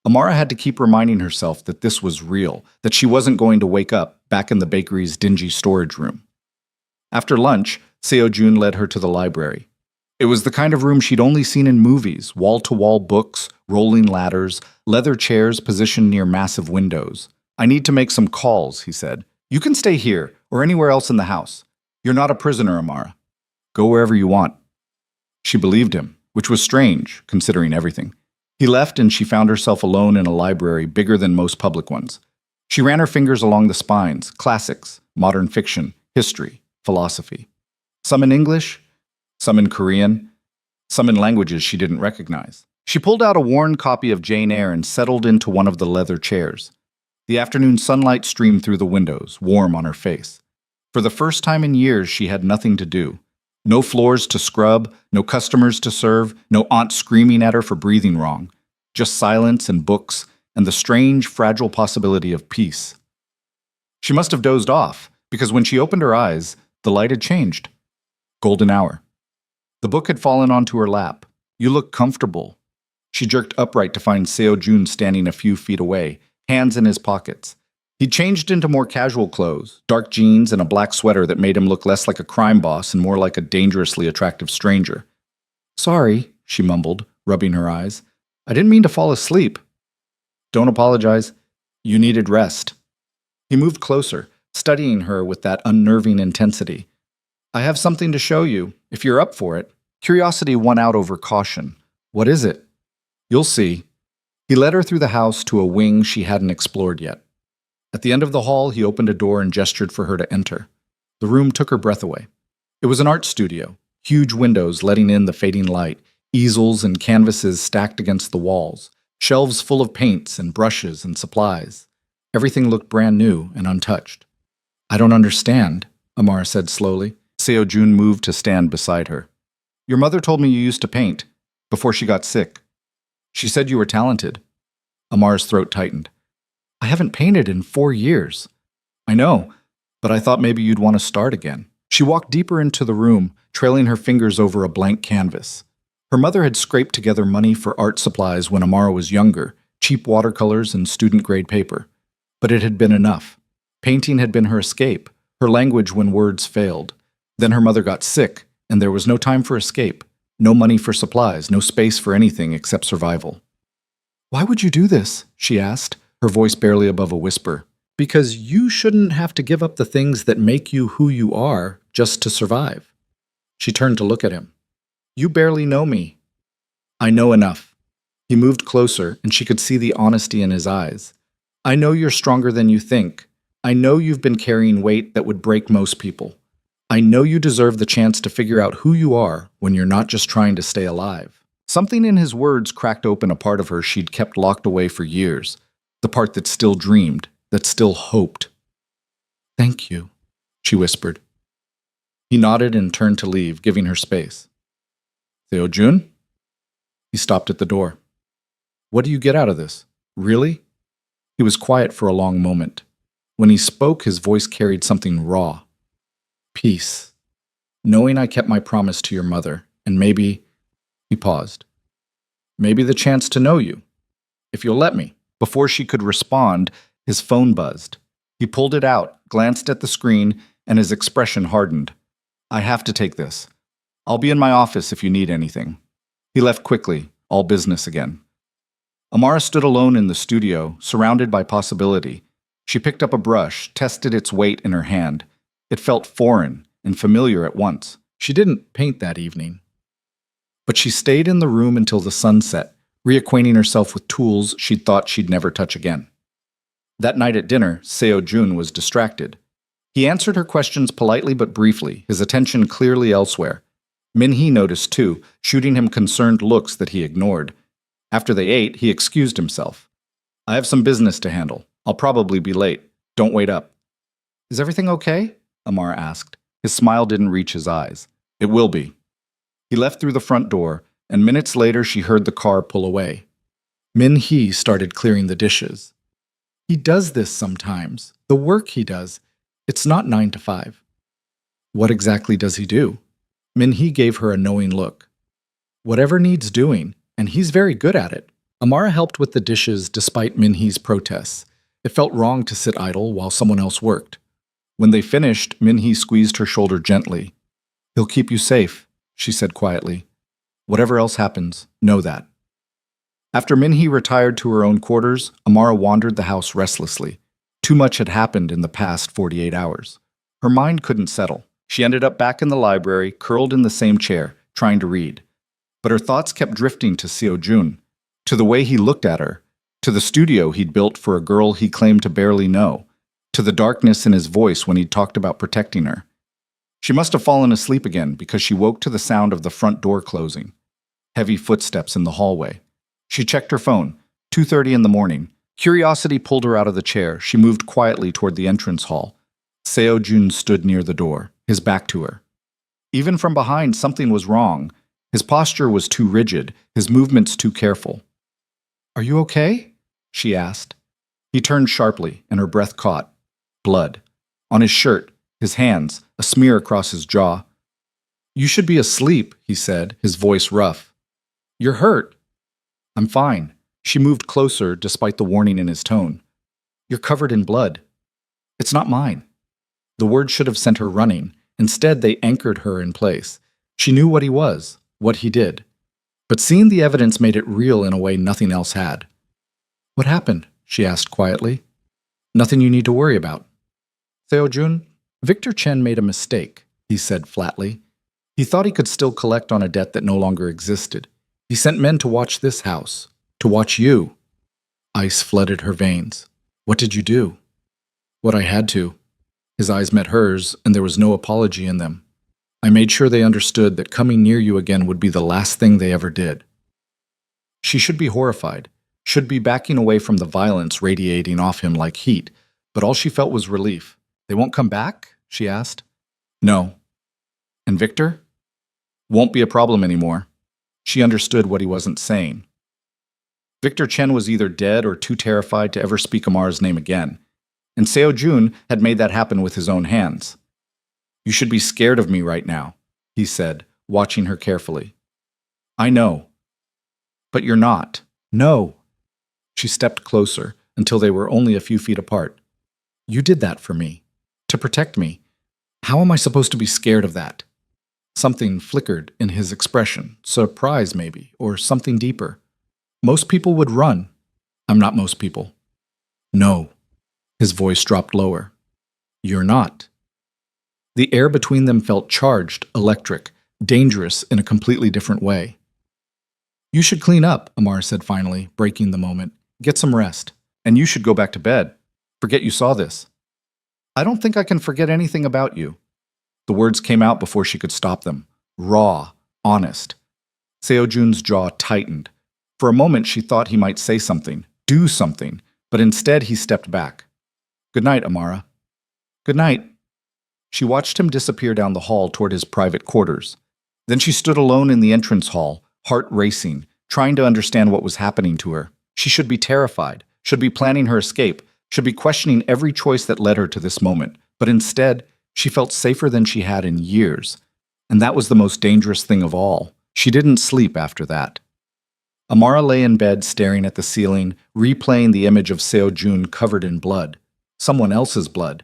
[SPEAKER 1] Amara had to keep reminding herself that this was real, that she wasn't going to wake up back in the bakery's dingy storage room. After lunch, Seo Jun led her to the library. It was the kind of room she'd only seen in movies, wall-to-wall books, rolling ladders, leather chairs positioned near massive windows. I need to make some calls, he said. You can stay here or anywhere else in the house. You're not a prisoner, Amara. Go wherever you want. She believed him, which was strange, considering everything. He left and she found herself alone in a library bigger than most public ones. She ran her fingers along the spines, classics, modern fiction, history, philosophy. Some in English, some in Korean, some in languages she didn't recognize. She pulled out a worn copy of Jane Eyre and settled into one of the leather chairs. The afternoon sunlight streamed through the windows, warm on her face. For the first time in years, she had nothing to do. No floors to scrub, no customers to serve, no aunt screaming at her for breathing wrong. Just silence and books and the strange, fragile possibility of peace. She must have dozed off, because when she opened her eyes, the light had changed. Golden hour. The book had fallen onto her lap. You look comfortable. She jerked upright to find Seo Jun standing a few feet away, hands in his pockets. He changed into more casual clothes, dark jeans and a black sweater that made him look less like a crime boss and more like a dangerously attractive stranger. Sorry, she mumbled, rubbing her eyes. I didn't mean to fall asleep. Don't apologize. You needed rest. He moved closer, studying her with that unnerving intensity. I have something to show you, if you're up for it. Curiosity won out over caution. What is it? You'll see. He led her through the house to a wing she hadn't explored yet. At the end of the hall, he opened a door and gestured for her to enter. The room took her breath away. It was an art studio, huge windows letting in the fading light, easels and canvases stacked against the walls, shelves full of paints and brushes and supplies. Everything looked brand new and untouched. I don't understand, Amara said slowly. Seo Jun moved to stand beside her. Your mother told me you used to paint, before she got sick. She said you were talented. Amara's throat tightened. I haven't painted in 4 years. I know, but I thought maybe you'd want to start again. She walked deeper into the room, trailing her fingers over a blank canvas. Her mother had scraped together money for art supplies when Amara was younger, cheap watercolors and student-grade paper. But it had been enough. Painting had been her escape, her language when words failed. Then her mother got sick, and there was no time for escape. No money for supplies, no space for anything except survival. Why would you do this? She asked, her voice barely above a whisper. Because you shouldn't have to give up the things that make you who you are just to survive. She turned to look at him. You barely know me. I know enough. He moved closer, and she could see the honesty in his eyes. I know you're stronger than you think. I know you've been carrying weight that would break most people. I know you deserve the chance to figure out who you are when you're not just trying to stay alive. Something in his words cracked open a part of her she'd kept locked away for years, the part that still dreamed, that still hoped. Thank you, she whispered. He nodded and turned to leave, giving her space. Seo Jun? He stopped at the door. What do you get out of this? Really? He was quiet for a long moment. When he spoke, his voice carried something raw. Peace. Knowing I kept my promise to your mother, and maybe... He paused. Maybe the chance to know you, if you'll let me. Before she could respond, his phone buzzed. He pulled it out, glanced at the screen, and his expression hardened. I have to take this. I'll be in my office if you need anything. He left quickly, all business again. Amara stood alone in the studio, surrounded by possibility. She picked up a brush, tested its weight in her hand. It felt foreign and familiar at once. She didn't paint that evening. But she stayed in the room until the sun set, reacquainting herself with tools she'd thought she'd never touch again. That night at dinner, Seo Jun was distracted. He answered her questions politely but briefly, his attention clearly elsewhere. Min-hee noticed too, shooting him concerned looks that he ignored. After they ate, he excused himself. I have some business to handle. I'll probably be late. Don't wait up. Is everything okay? Amara asked. His smile didn't reach his eyes. It will be. He left through the front door, and minutes later she heard the car pull away. Min-hee started clearing the dishes. He does this sometimes. The work he does. It's not 9 to 5. What exactly does he do? Min-hee gave her a knowing look. Whatever needs doing, and he's very good at it. Amara helped with the dishes despite Min-hee's protests. It felt wrong to sit idle while someone else worked. When they finished, Min-hee squeezed her shoulder gently. He'll keep you safe, she said quietly. Whatever else happens, know that. After Min-hee retired to her own quarters, Amara wandered the house restlessly. Too much had happened in the past 48 hours. Her mind couldn't settle. She ended up back in the library, curled in the same chair, trying to read. But her thoughts kept drifting to Seo Jun, to the way he looked at her, to the studio he'd built for a girl he claimed to barely know, to the darkness in his voice when he'd talked about protecting her. She must have fallen asleep again because she woke to the sound of the front door closing. Heavy footsteps in the hallway. She checked her phone, 2:30 in the morning. Curiosity pulled her out of the chair. She moved quietly toward the entrance hall. Seo Jun stood near the door, his back to her. Even from behind, something was wrong. His posture was too rigid, his movements too careful. Are you okay? She asked. He turned sharply, and her breath caught. Blood. On his shirt, his hands, a smear across his jaw. You should be asleep, he said, his voice rough. You're hurt. I'm fine. She moved closer despite the warning in his tone. You're covered in blood. It's not mine. The words should have sent her running. Instead, they anchored her in place. She knew what he was, what he did. But seeing the evidence made it real in a way nothing else had. What happened? She asked quietly. Nothing you need to worry about. Seojun, Victor Chen made a mistake, he said flatly. He thought he could still collect on a debt that no longer existed. He sent men to watch this house, to watch you. Ice flooded her veins. What did you do? What I had to. His eyes met hers, and there was no apology in them. I made sure they understood that coming near you again would be the last thing they ever did. She should be horrified, should be backing away from the violence radiating off him like heat, but all she felt was relief. They won't come back? She asked. No. And Victor? Won't be a problem anymore. She understood what he wasn't saying. Victor Chen was either dead or too terrified to ever speak Amara's name again, and Seo Jun had made that happen with his own hands. You should be scared of me right now, he said, watching her carefully. I know. But you're not. No. She stepped closer until they were only a few feet apart. You did that for me. To protect me. How am I supposed to be scared of that? Something flickered in his expression, surprise maybe, or something deeper. Most people would run. I'm not most people. No. His voice dropped lower. You're not. The air between them felt charged, electric, dangerous in a completely different way. You should clean up, Amara said finally, breaking the moment. Get some rest. And you should go back to bed. Forget you saw this. I don't think I can forget anything about you. The words came out before she could stop them. Raw, honest. Seo Jun's jaw tightened. For a moment she thought he might say something, do something, but instead he stepped back. Good night, Amara. Good night. She watched him disappear down the hall toward his private quarters. Then she stood alone in the entrance hall, heart racing, trying to understand what was happening to her. She should be terrified, should be planning her escape, should be questioning every choice that led her to this moment. But instead, she felt safer than she had in years. And that was the most dangerous thing of all. She didn't sleep after that. Amara lay in bed staring at the ceiling, replaying the image of Seo Jun covered in blood. Someone else's blood.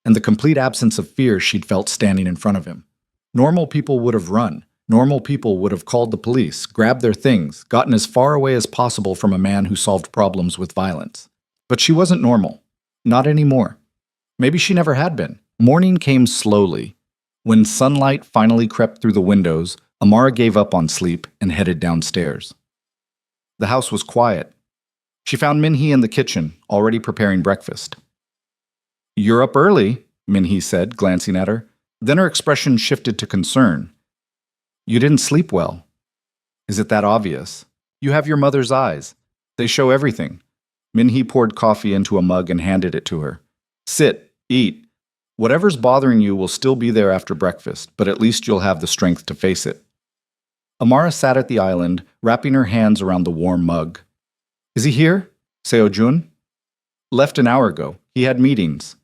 [SPEAKER 1] And the complete absence of fear she'd felt standing in front of him. Normal people would have run. Normal people would have called the police, grabbed their things, gotten as far away as possible from a man who solved problems with violence. But she wasn't normal. Not anymore. Maybe she never had been. Morning came slowly. When sunlight finally crept through the windows, Amara gave up on sleep and headed downstairs. The house was quiet. She found Min-hee in the kitchen, already preparing breakfast. You're up early, Min-hee said, glancing at her. Then her expression shifted to concern. You didn't sleep well. Is it that obvious? You have your mother's eyes. They show everything. Min-hee poured coffee into a mug and handed it to her. Sit, eat. Whatever's bothering you will still be there after breakfast, but at least you'll have the strength to face it. Amara sat at the island, wrapping her hands around the warm mug. Is he here? Seo Jun? Left an hour ago. He had meetings.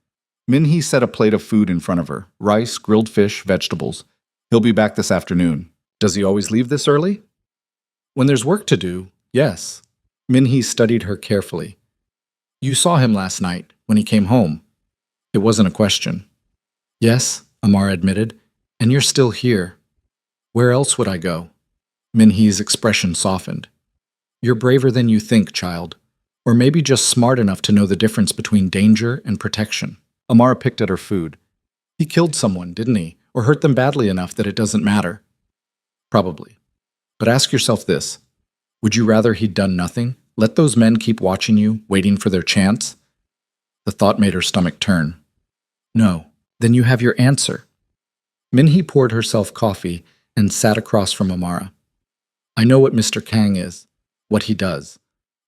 [SPEAKER 1] Min-hee set a plate of food in front of her. Rice, grilled fish, vegetables. He'll be back this afternoon. Does he always leave this early? When there's work to do, yes. Min-hee studied her carefully. You saw him last night, when he came home. It wasn't a question. Yes, Amara admitted, and you're still here. Where else would I go? Min-hee's expression softened. You're braver than you think, child. Or maybe just smart enough to know the difference between danger and protection. Amara picked at her food. He killed someone, didn't he? Or hurt them badly enough that it doesn't matter? Probably. But ask yourself this. Would you rather he'd done nothing? Let those men keep watching you, waiting for their chance? The thought made her stomach turn. No. Then you have your answer. Min-hee poured herself coffee and sat across from Amara. I know what Mr. Kang is, what he does.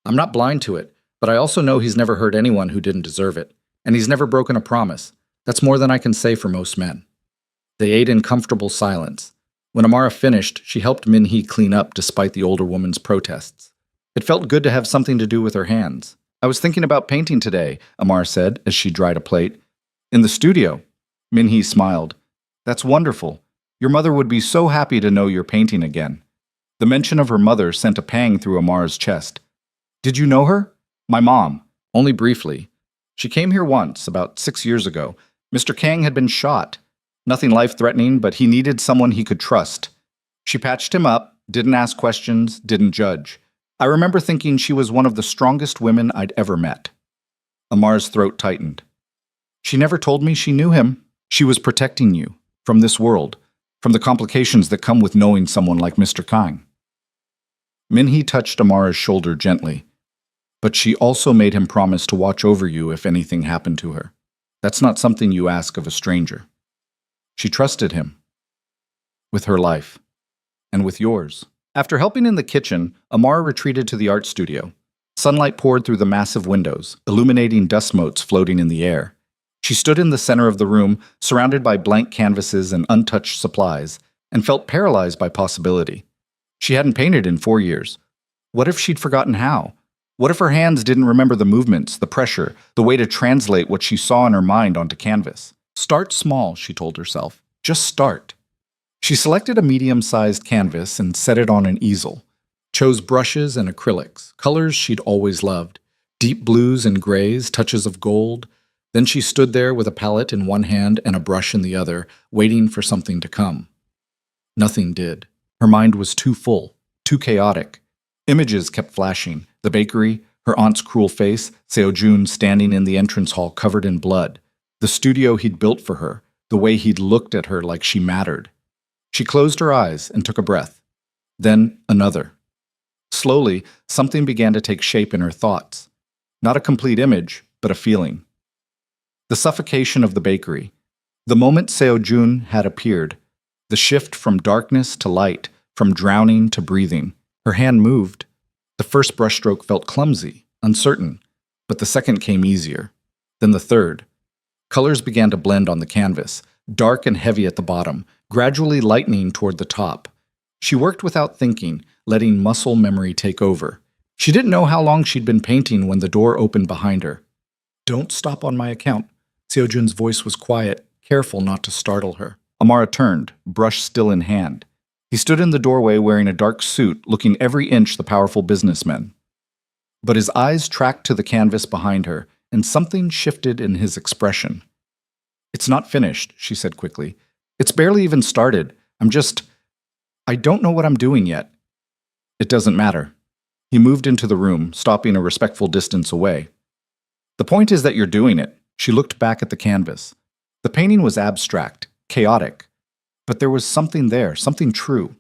[SPEAKER 1] I'm not blind to it, but I also know he's never hurt anyone who didn't deserve it, and he's never broken a promise. That's more than I can say for most men. They ate in comfortable silence. When Amara finished, she helped Min-hee clean up despite the older woman's protests. It felt good to have something to do with her hands. I was thinking about painting today, Amara said as she dried a plate. In the studio. Min-hee smiled. That's wonderful. Your mother would be so happy to know you're painting again. The mention of her mother sent a pang through Amara's chest. Did you know her? My mom. Only briefly. She came here once, about 6 years ago. Mr. Kang had been shot. Nothing life-threatening, but he needed someone he could trust. She patched him up, didn't ask questions, didn't judge. I remember thinking she was one of the strongest women I'd ever met. Amar's throat tightened. She never told me she knew him. She was protecting you from this world, from the complications that come with knowing someone like Mr. Kang. Minhee touched Amara's shoulder gently, but she also made him promise to watch over you if anything happened to her. That's not something you ask of a stranger. She trusted him with her life and with yours. After helping in the kitchen, Amara retreated to the art studio. Sunlight poured through the massive windows, illuminating dust motes floating in the air. She stood in the center of the room, surrounded by blank canvases and untouched supplies, and felt paralyzed by possibility. She hadn't painted in 4 years. What if she'd forgotten how? What if her hands didn't remember the movements, the pressure, the way to translate what she saw in her mind onto canvas? Start small, she told herself. Just start. She selected a medium-sized canvas and set it on an easel. Chose brushes and acrylics, colors she'd always loved. Deep blues and grays, touches of gold. Then she stood there with a palette in one hand and a brush in the other, waiting for something to come. Nothing did. Her mind was too full, too chaotic. Images kept flashing. The bakery, her aunt's cruel face, Seo-jun standing in the entrance hall covered in blood. The studio he'd built for her, the way he'd looked at her like she mattered. She closed her eyes and took a breath. Then another. Slowly, something began to take shape in her thoughts. Not a complete image, but a feeling. The suffocation of the bakery. The moment Seo-jun had appeared. The shift from darkness to light, from drowning to breathing. Her hand moved. The first brushstroke felt clumsy, uncertain, but the second came easier. Then the third. Colors began to blend on the canvas, dark and heavy at the bottom, gradually lightening toward the top. She worked without thinking, letting muscle memory take over. She didn't know how long she'd been painting when the door opened behind her. "Don't stop on my account." Seo-jun's voice was quiet, careful not to startle her. Amara turned, brush still in hand. He stood in the doorway wearing a dark suit, looking every inch the powerful businessman. But his eyes tracked to the canvas behind her, and something shifted in his expression. "It's not finished," she said quickly. "It's barely even started. I don't know what I'm doing yet." "It doesn't matter." He moved into the room, stopping a respectful distance away. "The point is that you're doing it." She looked back at the canvas. The painting was abstract, chaotic. But there was something there, something true.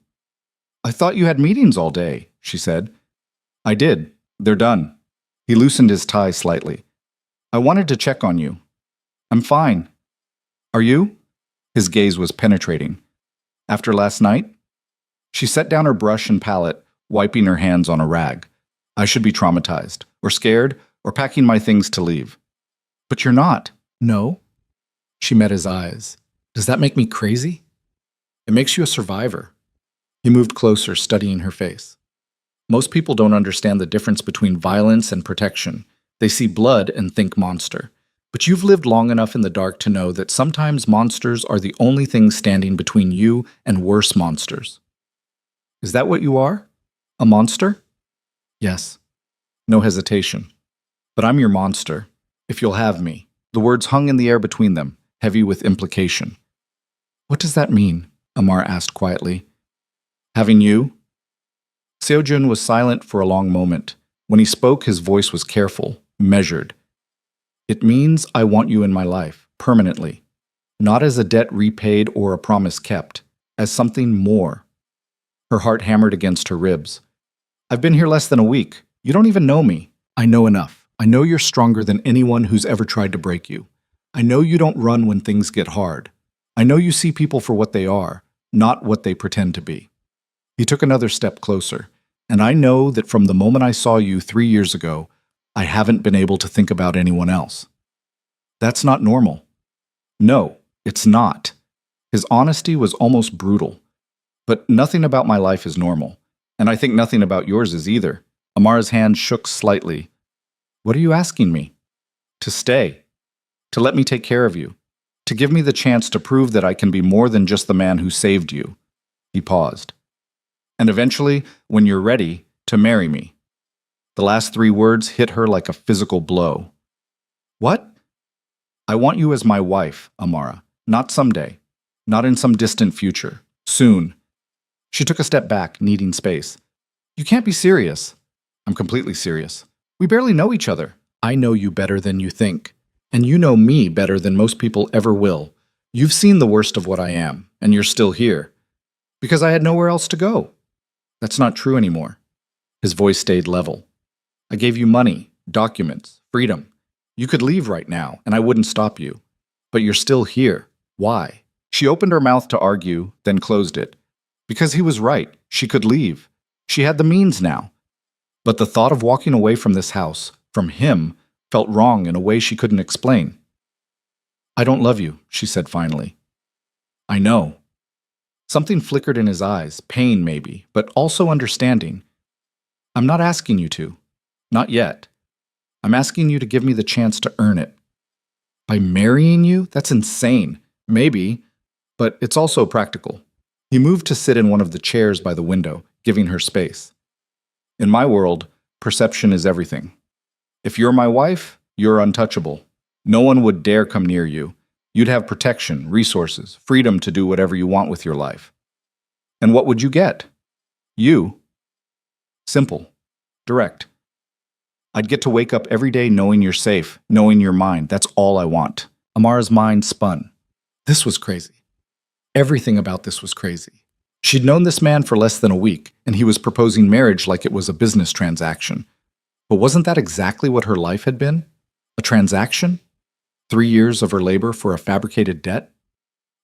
[SPEAKER 1] "I thought you had meetings all day," she said. "I did. They're done." He loosened his tie slightly. "I wanted to check on you." "I'm fine." "Are you?" His gaze was penetrating. "After last night?" She set down her brush and palette, wiping her hands on a rag. "I should be traumatized, or scared, or packing my things to leave." "But you're not." "No." She met his eyes. "Does that make me crazy?" "It makes you a survivor." He moved closer, studying her face. "Most people don't understand the difference between violence and protection. They see blood and think monster. But you've lived long enough in the dark to know that sometimes monsters are the only things standing between you and worse monsters." "Is that what you are? A monster?" "Yes." No hesitation. "But I'm your monster, if you'll have me." The words hung in the air between them, heavy with implication. "What does that mean?" Amar asked quietly. "Having you?" Seo-jun was silent for a long moment. When he spoke, his voice was careful, measured. "It means I want you in my life, permanently. Not as a debt repaid or a promise kept, as something more." Her heart hammered against her ribs. "I've been here less than a week. You don't even know me." "I know enough. I know you're stronger than anyone who's ever tried to break you. I know you don't run when things get hard. I know you see people for what they are, not what they pretend to be." He took another step closer. "And I know that from the moment I saw you 3 years ago, I haven't been able to think about anyone else." "That's not normal." "No, it's not." His honesty was almost brutal. "But nothing about my life is normal. And I think nothing about yours is either." Amara's hand shook slightly. "What are you asking me?" "To stay. To let me take care of you. To give me the chance to prove that I can be more than just the man who saved you." He paused. "And eventually, when you're ready, to marry me." The last 3 words hit her like a physical blow. "What?" "I want you as my wife, Amara. Not someday. Not in some distant future. Soon." She took a step back, needing space. "You can't be serious." "I'm completely serious. We barely know each other." "I know you better than you think." And you know me better than most people ever will. You've seen the worst of what I am, and you're still here. Because I had nowhere else to go. That's not true anymore. His voice stayed level. I gave you money, documents, freedom. You could leave right now, and I wouldn't stop you. But you're still here. Why? She opened her mouth to argue, then closed it. Because he was right. She could leave. She had the means now. But the thought of walking away from this house, from him, felt wrong in a way she couldn't explain. I don't love you, she said finally. I know. Something flickered in his eyes, pain maybe, but also understanding. I'm not asking you to. Not yet. I'm asking you to give me the chance to earn it. By marrying you? That's insane. Maybe, but it's also practical. He moved to sit in one of the chairs by the window, giving her space. In my world, perception is everything. If you're my wife, you're untouchable. No one would dare come near you. You'd have protection, resources, freedom to do whatever you want with your life. And what would you get? You. Simple. Direct. I'd get to wake up every day knowing you're safe, knowing you're mine. That's all I want. Amara's mind spun. This was crazy. Everything about this was crazy. She'd known this man for less than a week, and he was proposing marriage like it was a business transaction. But wasn't that exactly what her life had been? A transaction? 3 years of her labor for a fabricated debt?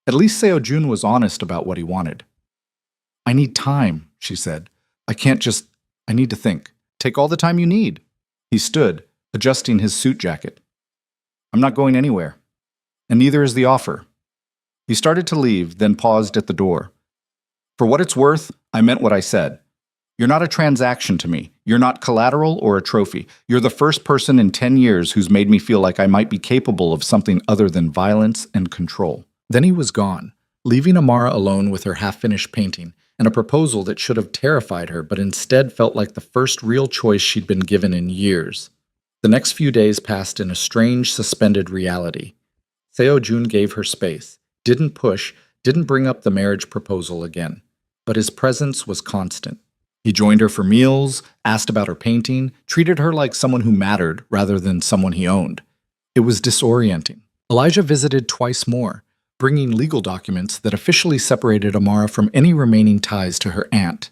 [SPEAKER 1] At least Seo Jun was honest about what he wanted. I need time, she said. I need to think. Take all the time you need. He stood, adjusting his suit jacket. I'm not going anywhere. And neither is the offer. He started to leave, then paused at the door. For what it's worth, I meant what I said. You're not a transaction to me. You're not collateral or a trophy. You're the first person in 10 years who's made me feel like I might be capable of something other than violence and control. Then he was gone, leaving Amara alone with her half-finished painting and a proposal that should have terrified her but instead felt like the first real choice she'd been given in years. The next few days passed in a strange, suspended reality. Seo Jun gave her space, didn't push, didn't bring up the marriage proposal again, but his presence was constant. He joined her for meals, asked about her painting, treated her like someone who mattered rather than someone he owned. It was disorienting. Elijah visited twice more, bringing legal documents that officially separated Amara from any remaining ties to her aunt.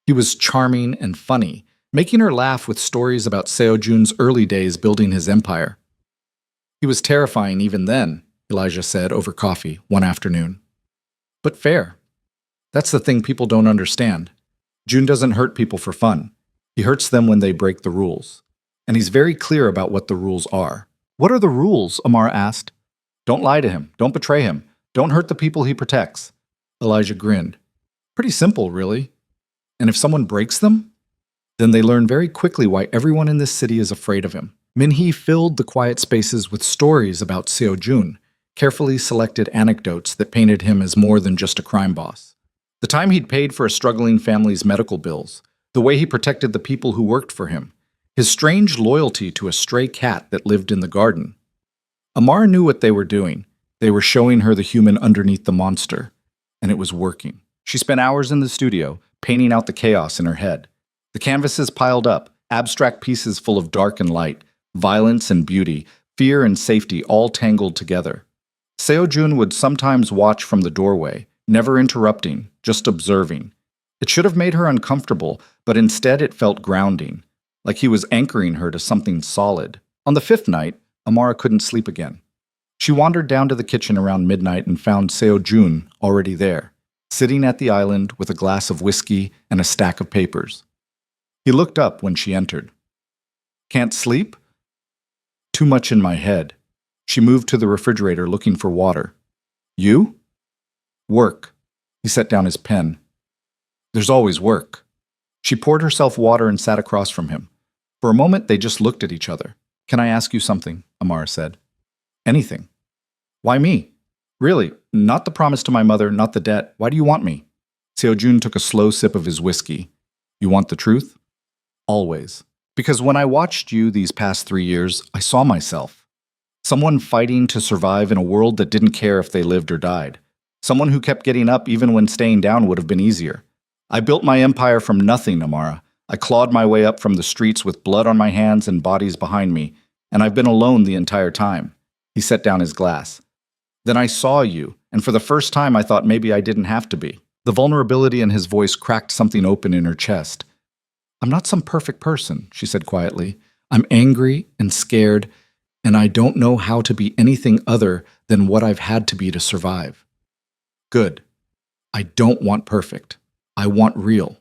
[SPEAKER 1] He was charming and funny, making her laugh with stories about Seo Jun's early days building his empire. He was terrifying even then, Elijah said over coffee one afternoon. But fair. That's the thing people don't understand. Jun doesn't hurt people for fun. He hurts them when they break the rules. And he's very clear about what the rules are. What are the rules? Amara asked. Don't lie to him. Don't betray him. Don't hurt the people he protects. Elijah grinned. Pretty simple, really. And if someone breaks them, then they learn very quickly why everyone in this city is afraid of him. Minhee filled the quiet spaces with stories about Seo Jun, carefully selected anecdotes that painted him as more than just a crime boss. The time he'd paid for a struggling family's medical bills, the way he protected the people who worked for him, his strange loyalty to a stray cat that lived in the garden. Amara knew what they were doing. They were showing her the human underneath the monster, and it was working. She spent hours in the studio, painting out the chaos in her head. The canvases piled up, abstract pieces full of dark and light, violence and beauty, fear and safety all tangled together. Seo Jun would sometimes watch from the doorway, never interrupting, just observing. It should have made her uncomfortable, but instead it felt grounding, like he was anchoring her to something solid. On the 5th night, Amara couldn't sleep again. She wandered down to the kitchen around midnight and found Seo Jun already there, sitting at the island with a glass of whiskey and a stack of papers. He looked up when she entered. Can't sleep? Too much in my head. She moved to the refrigerator looking for water. You? Work. He set down his pen. There's always work. She poured herself water and sat across from him. For a moment, they just looked at each other. Can I ask you something? Amara said. Anything. Why me? Really, not the promise to my mother, not the debt. Why do you want me? Seo Jun took a slow sip of his whiskey. You want the truth? Always. Because when I watched you these past 3 years, I saw myself. Someone fighting to survive in a world that didn't care if they lived or died. Someone who kept getting up even when staying down would have been easier. I built my empire from nothing, Amara. I clawed my way up from the streets with blood on my hands and bodies behind me, and I've been alone the entire time. He set down his glass. Then I saw you, and for the first time I thought maybe I didn't have to be. The vulnerability in his voice cracked something open in her chest. I'm not some perfect person, she said quietly. I'm angry and scared, and I don't know how to be anything other than what I've had to be to survive. Good. I don't want perfect. I want real.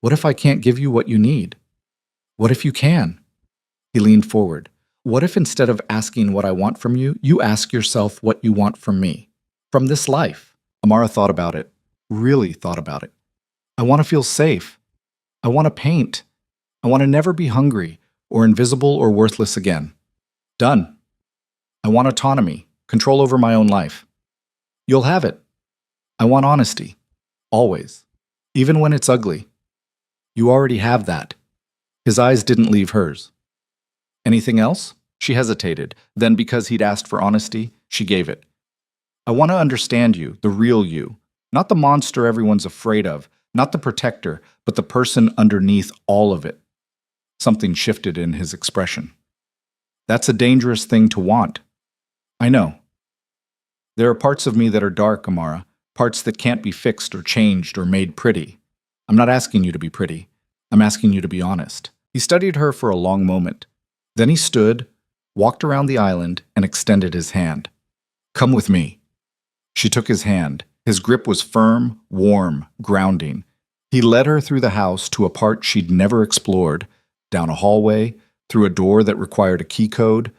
[SPEAKER 1] What if I can't give you what you need? What if you can? He leaned forward. What if instead of asking what I want from you, you ask yourself what you want from me? From this life? Amara thought about it. Really thought about it. I want to feel safe. I want to paint. I want to never be hungry or invisible or worthless again. Done. I want autonomy, control over my own life. You'll have it. I want honesty. Always. Even when it's ugly. You already have that. His eyes didn't leave hers. Anything else? She hesitated. Then, because he'd asked for honesty, she gave it. I want to understand you, the real you. Not the monster everyone's afraid of, not the protector, but the person underneath all of it. Something shifted in his expression. That's a dangerous thing to want. I know. There are parts of me that are dark, Amara, parts that can't be fixed or changed or made pretty. I'm not asking you to be pretty. I'm asking you to be honest. He studied her for a long moment. Then he stood, walked around the island, and extended his hand. Come with me. She took his hand. His grip was firm, warm, grounding. He led her through the house to a part she'd never explored, down a hallway, through a door that required a key code,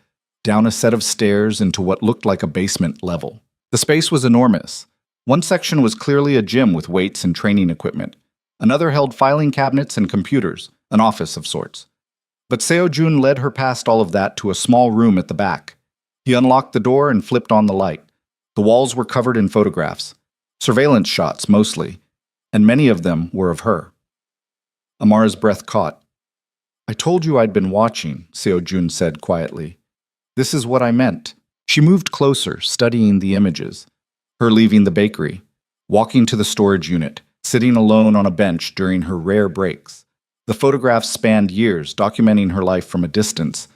[SPEAKER 1] down a set of stairs into what looked like a basement level. The space was enormous. One section was clearly a gym with weights and training equipment. Another held filing cabinets and computers, an office of sorts. But Seo Jun led her past all of that to a small room at the back. He unlocked the door and flipped on the light. The walls were covered in photographs, surveillance shots mostly, and many of them were of her. Amara's breath caught. I told you I'd been watching, Seo Jun said quietly. This is what I meant. She moved closer, studying the images. Her leaving the bakery, walking to the storage unit, sitting alone on a bench during her rare breaks. The photographs spanned years, documenting her life from a distance.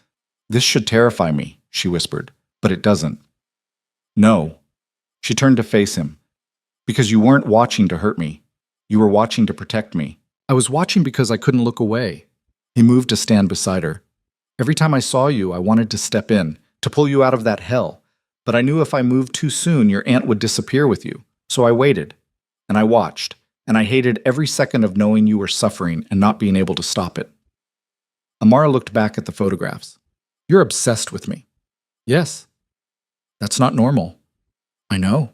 [SPEAKER 1] This should terrify me, she whispered, but it doesn't. No. She turned to face him. Because you weren't watching to hurt me. You were watching to protect me. I was watching because I couldn't look away. He moved to stand beside her. Every time I saw you, I wanted to step in, to pull you out of that hell. But I knew if I moved too soon, your aunt would disappear with you. So I waited. And I watched. And I hated every second of knowing you were suffering and not being able to stop it. Amara looked back at the photographs. You're obsessed with me. Yes. That's not normal. I know.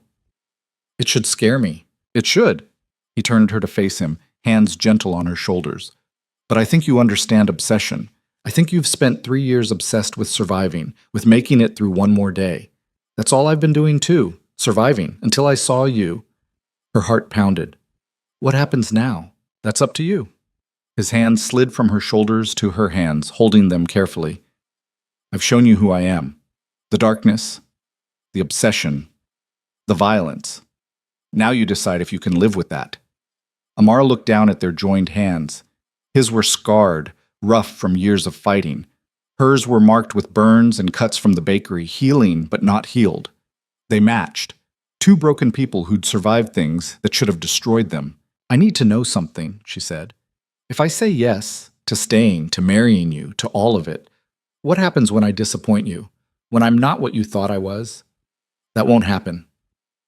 [SPEAKER 1] It should scare me. It should. He turned her to face him, hands gentle on her shoulders. But I think you understand obsession. I think you've spent 3 years obsessed with surviving, with making it through one more day. That's all I've been doing too, surviving, until I saw you. Her heart pounded. What happens now? That's up to you. His hands slid from her shoulders to her hands, holding them carefully. I've shown you who I am. The darkness, the obsession, the violence. Now you decide if you can live with that. Amara looked down at their joined hands. His were scarred, rough from years of fighting. Hers were marked with burns and cuts from the bakery, healing but not healed. They matched. Two broken people who'd survived things that should have destroyed them. I need to know something, she said. If I say yes, to staying, to marrying you, to all of it, what happens when I disappoint you? When I'm not what you thought I was? That won't happen.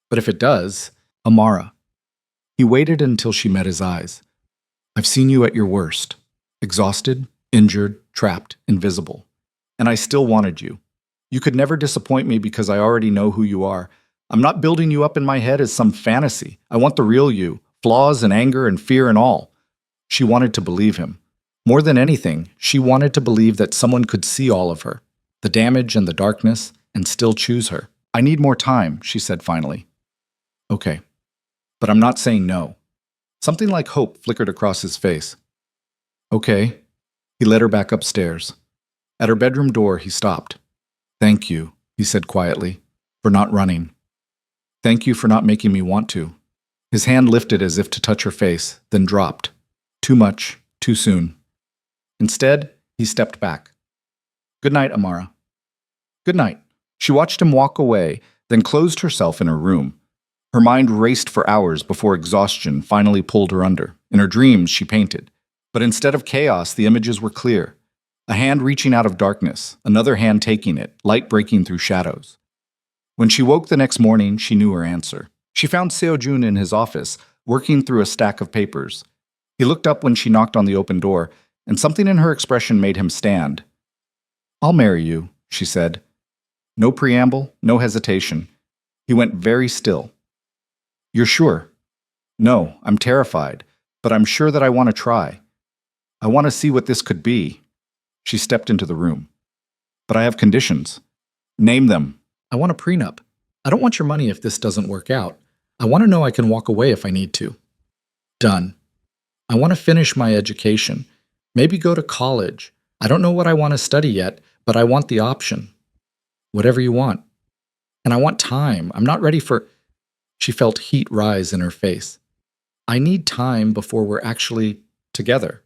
[SPEAKER 1] But if it does, Amara. He waited until she met his eyes. I've seen you at your worst. Exhausted, injured, trapped, invisible. And I still wanted you. You could never disappoint me because I already know who you are. I'm not building you up in my head as some fantasy. I want the real you. Flaws and anger and fear and all. She wanted to believe him. More than anything, she wanted to believe that someone could see all of her, the damage and the darkness, and still choose her. I need more time, she said finally. Okay, but I'm not saying no. Something like hope flickered across his face. Okay. He led her back upstairs. At her bedroom door, he stopped. Thank you, he said quietly, for not running. Thank you for not making me want to. His hand lifted as if to touch her face, then dropped. Too much, too soon. Instead, he stepped back. Good night, Amara. Good night. She watched him walk away, then closed herself in her room. Her mind raced for hours before exhaustion finally pulled her under. In her dreams, she painted. But instead of chaos, the images were clear. A hand reaching out of darkness, another hand taking it, light breaking through shadows. When she woke the next morning, she knew her answer. She found Seo-jun in his office, working through a stack of papers. He looked up when she knocked on the open door, and something in her expression made him stand. "I'll marry you," she said. No preamble, no hesitation. He went very still. "You're sure?" "No, I'm terrified, but I'm sure that I want to try. I want to see what this could be." She stepped into the room. "But I have conditions." "Name them." "I want a prenup. I don't want your money if this doesn't work out. I want to know I can walk away if I need to." "Done. I want to finish my education. Maybe go to college. I don't know what I want to study yet, but I want the option." "Whatever you want. And I want time. I'm not ready for—" She felt heat rise in her face. "I need time before we're actually together,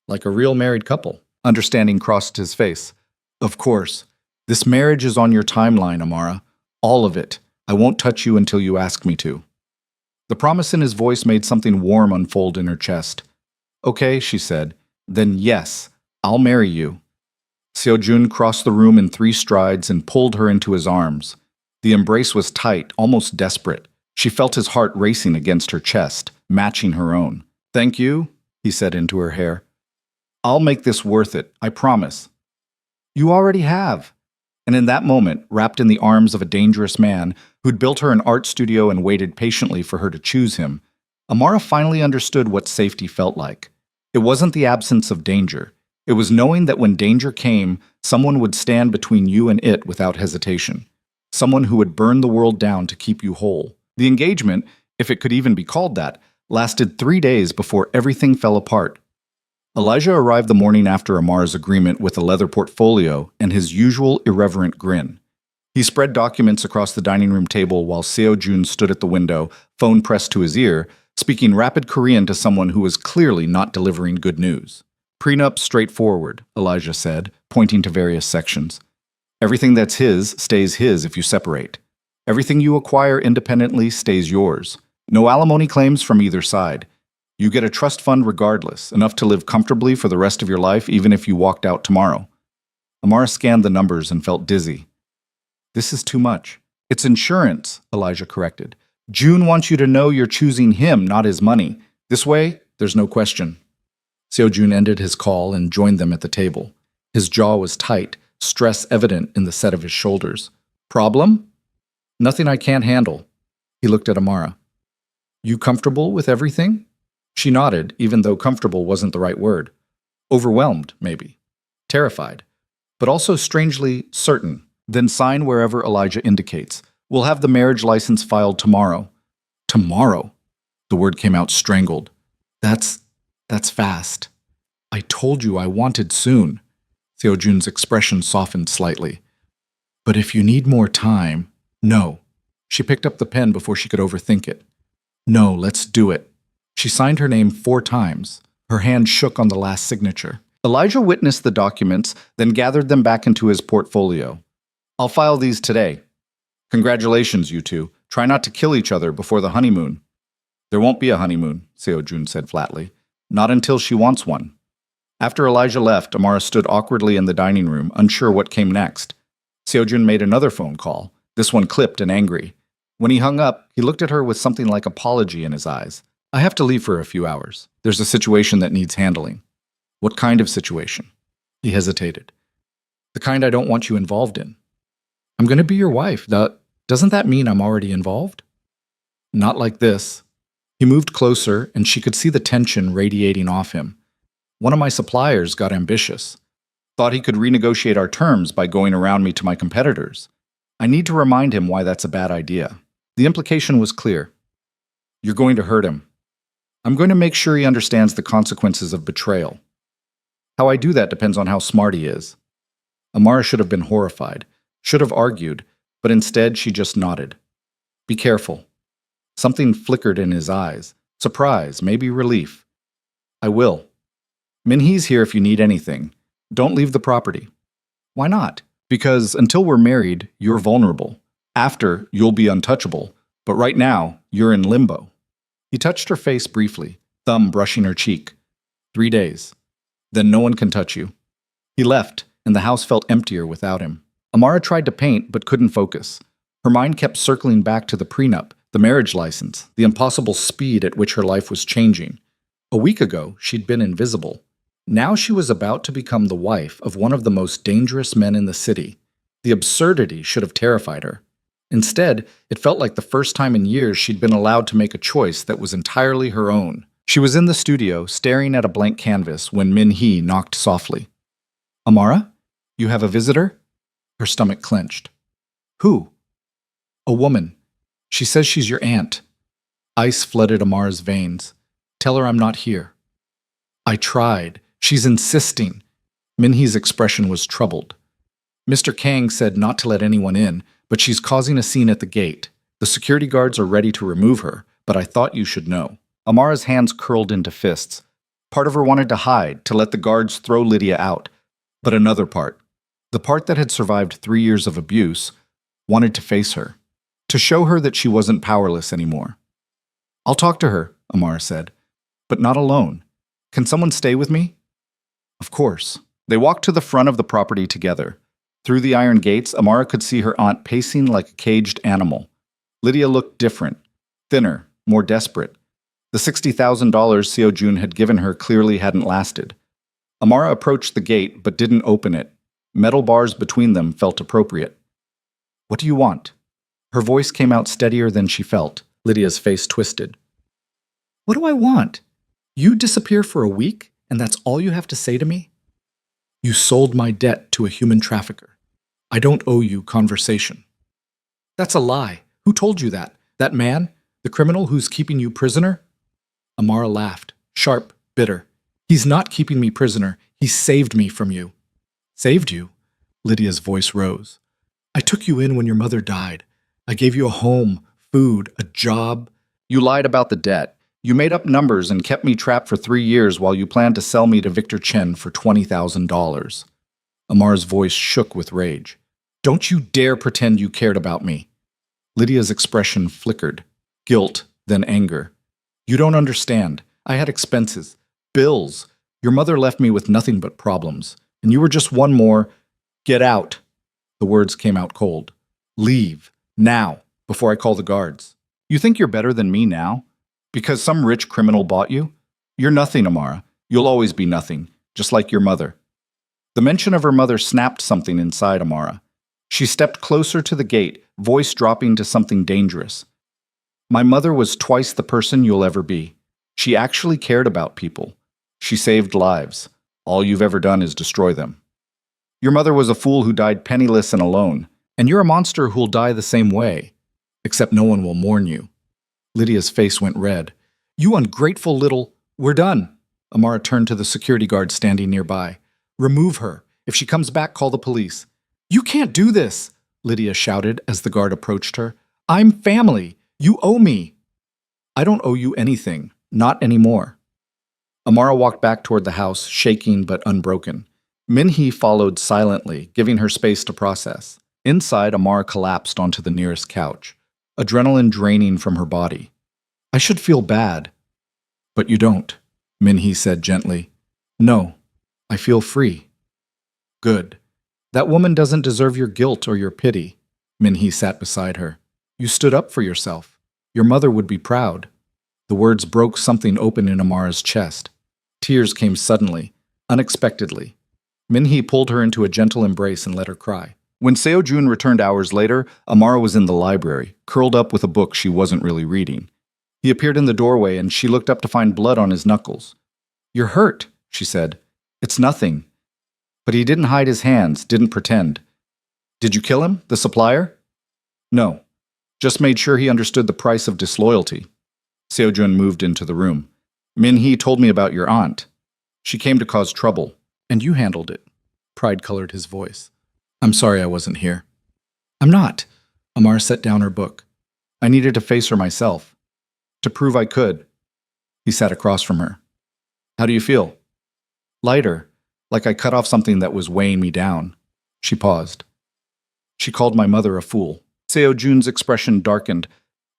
[SPEAKER 1] like a real married couple." Understanding crossed his face. "Of course. This marriage is on your timeline, Amara. All of it. I won't touch you until you ask me to." The promise in his voice made something warm unfold in her chest. "Okay," she said. "Then yes, I'll marry you." Seo-jun crossed the room in 3 strides and pulled her into his arms. The embrace was tight, almost desperate. She felt his heart racing against her chest, matching her own. "Thank you," he said into her hair. "I'll make this worth it, I promise." "You already have." And in that moment, wrapped in the arms of a dangerous man who'd built her an art studio and waited patiently for her to choose him, Amara finally understood what safety felt like. It wasn't the absence of danger. It was knowing that when danger came, someone would stand between you and it without hesitation. Someone who would burn the world down to keep you whole. The engagement, if it could even be called that, lasted 3 days before everything fell apart. Elijah arrived the morning after Amara's agreement with a leather portfolio and his usual irreverent grin. He spread documents across the dining room table while Seo-jun stood at the window, phone pressed to his ear, speaking rapid Korean to someone who was clearly not delivering good news. "Prenup straightforward," Elijah said, pointing to various sections. "Everything that's his stays his if you separate. Everything you acquire independently stays yours. No alimony claims from either side. You get a trust fund regardless, enough to live comfortably for the rest of your life even if you walked out tomorrow." Amara scanned the numbers and felt dizzy. "This is too much." "It's insurance," Elijah corrected. "June wants you to know you're choosing him, not his money. This way, there's no question." Seo-jun ended his call and joined them at the table. His jaw was tight, stress evident in the set of his shoulders. "Problem?" "Nothing I can't handle." He looked at Amara. "You comfortable with everything?" She nodded, even though comfortable wasn't the right word. Overwhelmed, maybe. Terrified. But also strangely certain. "Then sign wherever Elijah indicates. We'll have the marriage license filed tomorrow." "Tomorrow?" The word came out strangled. That's fast." "I told you I wanted soon." Seo-jun's expression softened slightly. "But if you need more time—" "No." She picked up the pen before she could overthink it. "No, let's do it." She signed her name 4 times. Her hand shook on the last signature. Elijah witnessed the documents, then gathered them back into his portfolio. "I'll file these today." "Congratulations, you two. Try not to kill each other before the honeymoon." "There won't be a honeymoon," Seo-jun said flatly. "Not until she wants one." After Elijah left, Amara stood awkwardly in the dining room, unsure what came next. Seo-jun made another phone call, this one clipped and angry. When he hung up, he looked at her with something like apology in his eyes. "I have to leave for a few hours. There's a situation that needs handling." "What kind of situation?" He hesitated. "The kind I don't want you involved in." "I'm going to be your wife. Doesn't that mean I'm already involved?" "Not like this." He moved closer, and she could see the tension radiating off him. "One of my suppliers got ambitious. Thought he could renegotiate our terms by going around me to my competitors. I need to remind him why that's a bad idea." The implication was clear. "You're going to hurt him. I'm going to make sure he understands the consequences of betrayal. How I do that depends on how smart he is." Amara should have been horrified, should have argued, but instead she just nodded. "Be careful." Something flickered in his eyes. Surprise, maybe relief. "I will. Minhee's here if you need anything. Don't leave the property." "Why not?" Because until we're married, you're vulnerable. After, you'll be untouchable. But right now, you're in limbo. He touched her face briefly, thumb brushing her cheek. 3 days. Then no one can touch you. He left, and the house felt emptier without him. Amara tried to paint, but couldn't focus. Her mind kept circling back to the prenup, the marriage license, the impossible speed at which her life was changing. A week ago, she'd been invisible. Now she was about to become the wife of one of the most dangerous men in the city. The absurdity should have terrified her. Instead, it felt like the first time in years she'd been allowed to make a choice that was entirely her own. She was in the studio, staring at a blank canvas, when Min-hee knocked softly. "Amara? You have a visitor?" Her stomach clenched. "Who?" "A woman. She says she's your aunt." Ice flooded Amara's veins. "Tell her I'm not here." "I tried. She's insisting." Min-hee's expression was troubled. "Mr. Kang said not to let anyone in, but she's causing a scene at the gate. The security guards are ready to remove her, but I thought you should know." Amara's hands curled into fists. Part of her wanted to hide, to let the guards throw Lydia out. But another part, the part that had survived 3 years of abuse, wanted to face her, to show her that she wasn't powerless anymore. "I'll talk to her," Amara said, "but not alone. Can someone stay with me?" "Of course." They walked to the front of the property together. Through the iron gates, Amara could see her aunt pacing like a caged animal. Lydia looked different, thinner, more desperate. The $60,000 Seo-jun had given her clearly hadn't lasted. Amara approached the gate but didn't open it. Metal bars between them felt appropriate. "What do you want?" Her voice came out steadier than she felt. Lydia's face twisted. "What do I want? You disappear for a week, and that's all you have to say to me?" "You sold my debt to a human trafficker. I don't owe you conversation." "That's a lie. Who told you that? That man? The criminal who's keeping you prisoner?" Amara laughed, sharp, bitter. "He's not keeping me prisoner. He saved me from you." "Saved you?" Lydia's voice rose. "I took you in when your mother died. I gave you a home, food, a job." "You lied about the debt. You made up numbers and kept me trapped for 3 years while you planned to sell me to Victor Chen for $20,000. Amar's voice shook with rage. "Don't you dare pretend you cared about me." Lydia's expression flickered. Guilt, then anger. "You don't understand. I had expenses. Bills. Your mother left me with nothing but problems. And you were just one more. Get out." The words came out cold. "Leave. Now. Before I call the guards." "You think you're better than me now? Because some rich criminal bought you? You're nothing, Amara. You'll always be nothing. Just like your mother." The mention of her mother snapped something inside Amara. She stepped closer to the gate, voice dropping to something dangerous. "My mother was twice the person you'll ever be. She actually cared about people. She saved lives. All you've ever done is destroy them. Your mother was a fool who died penniless and alone, and you're a monster who'll die the same way. Except no one will mourn you." Lydia's face went red. "You ungrateful little—" "We're done." Amara turned to the security guard standing nearby. "Remove her. If she comes back, call the police." "You can't do this," Lydia shouted as the guard approached her. "I'm family. You owe me." "I don't owe you anything. Not anymore." Amara walked back toward the house, shaking but unbroken. Min-hee followed silently, giving her space to process. Inside, Amara collapsed onto the nearest couch, adrenaline draining from her body. "I should feel bad." "But you don't," Min-hee said gently. "No, I feel free." "Good. That woman doesn't deserve your guilt or your pity." Min-hee sat beside her. "You stood up for yourself. Your mother would be proud." The words broke something open in Amara's chest. Tears came suddenly, unexpectedly. Min-hee pulled her into a gentle embrace and let her cry. When Seo-jun returned hours later, Amara was in the library, curled up with a book she wasn't really reading. He appeared in the doorway and she looked up to find blood on his knuckles. "You're hurt," she said. "It's nothing." But he didn't hide his hands, didn't pretend. "Did you kill him, the supplier?" "No. Just made sure he understood the price of disloyalty." Seo-jun moved into the room. "Min-hee told me about your aunt. She came to cause trouble, and you handled it." Pride colored his voice. "I'm sorry I wasn't here." "I'm not." Amara set down her book. "I needed to face her myself. To prove I could." He sat across from her. "How do you feel?" "Lighter, like I cut off something that was weighing me down." She paused. She called my mother a fool. Seo Jun's expression darkened.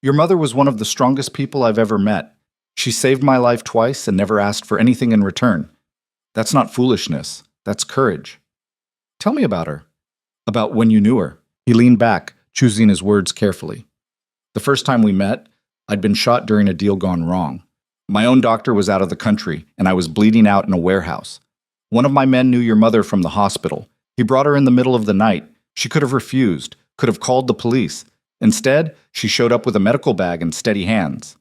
[SPEAKER 1] Your mother was one of the strongest people I've ever met. She saved my life twice and never asked for anything in return. That's not foolishness. That's courage. Tell me about her. About when you knew her. He leaned back, choosing his words carefully. The first time we met, I'd been shot during a deal gone wrong. My own doctor was out of the country, and I was bleeding out in a warehouse. One of my men knew your mother from the hospital. He brought her in the middle of the night. She could have refused, could have called the police. Instead, she showed up with a medical bag and steady hands.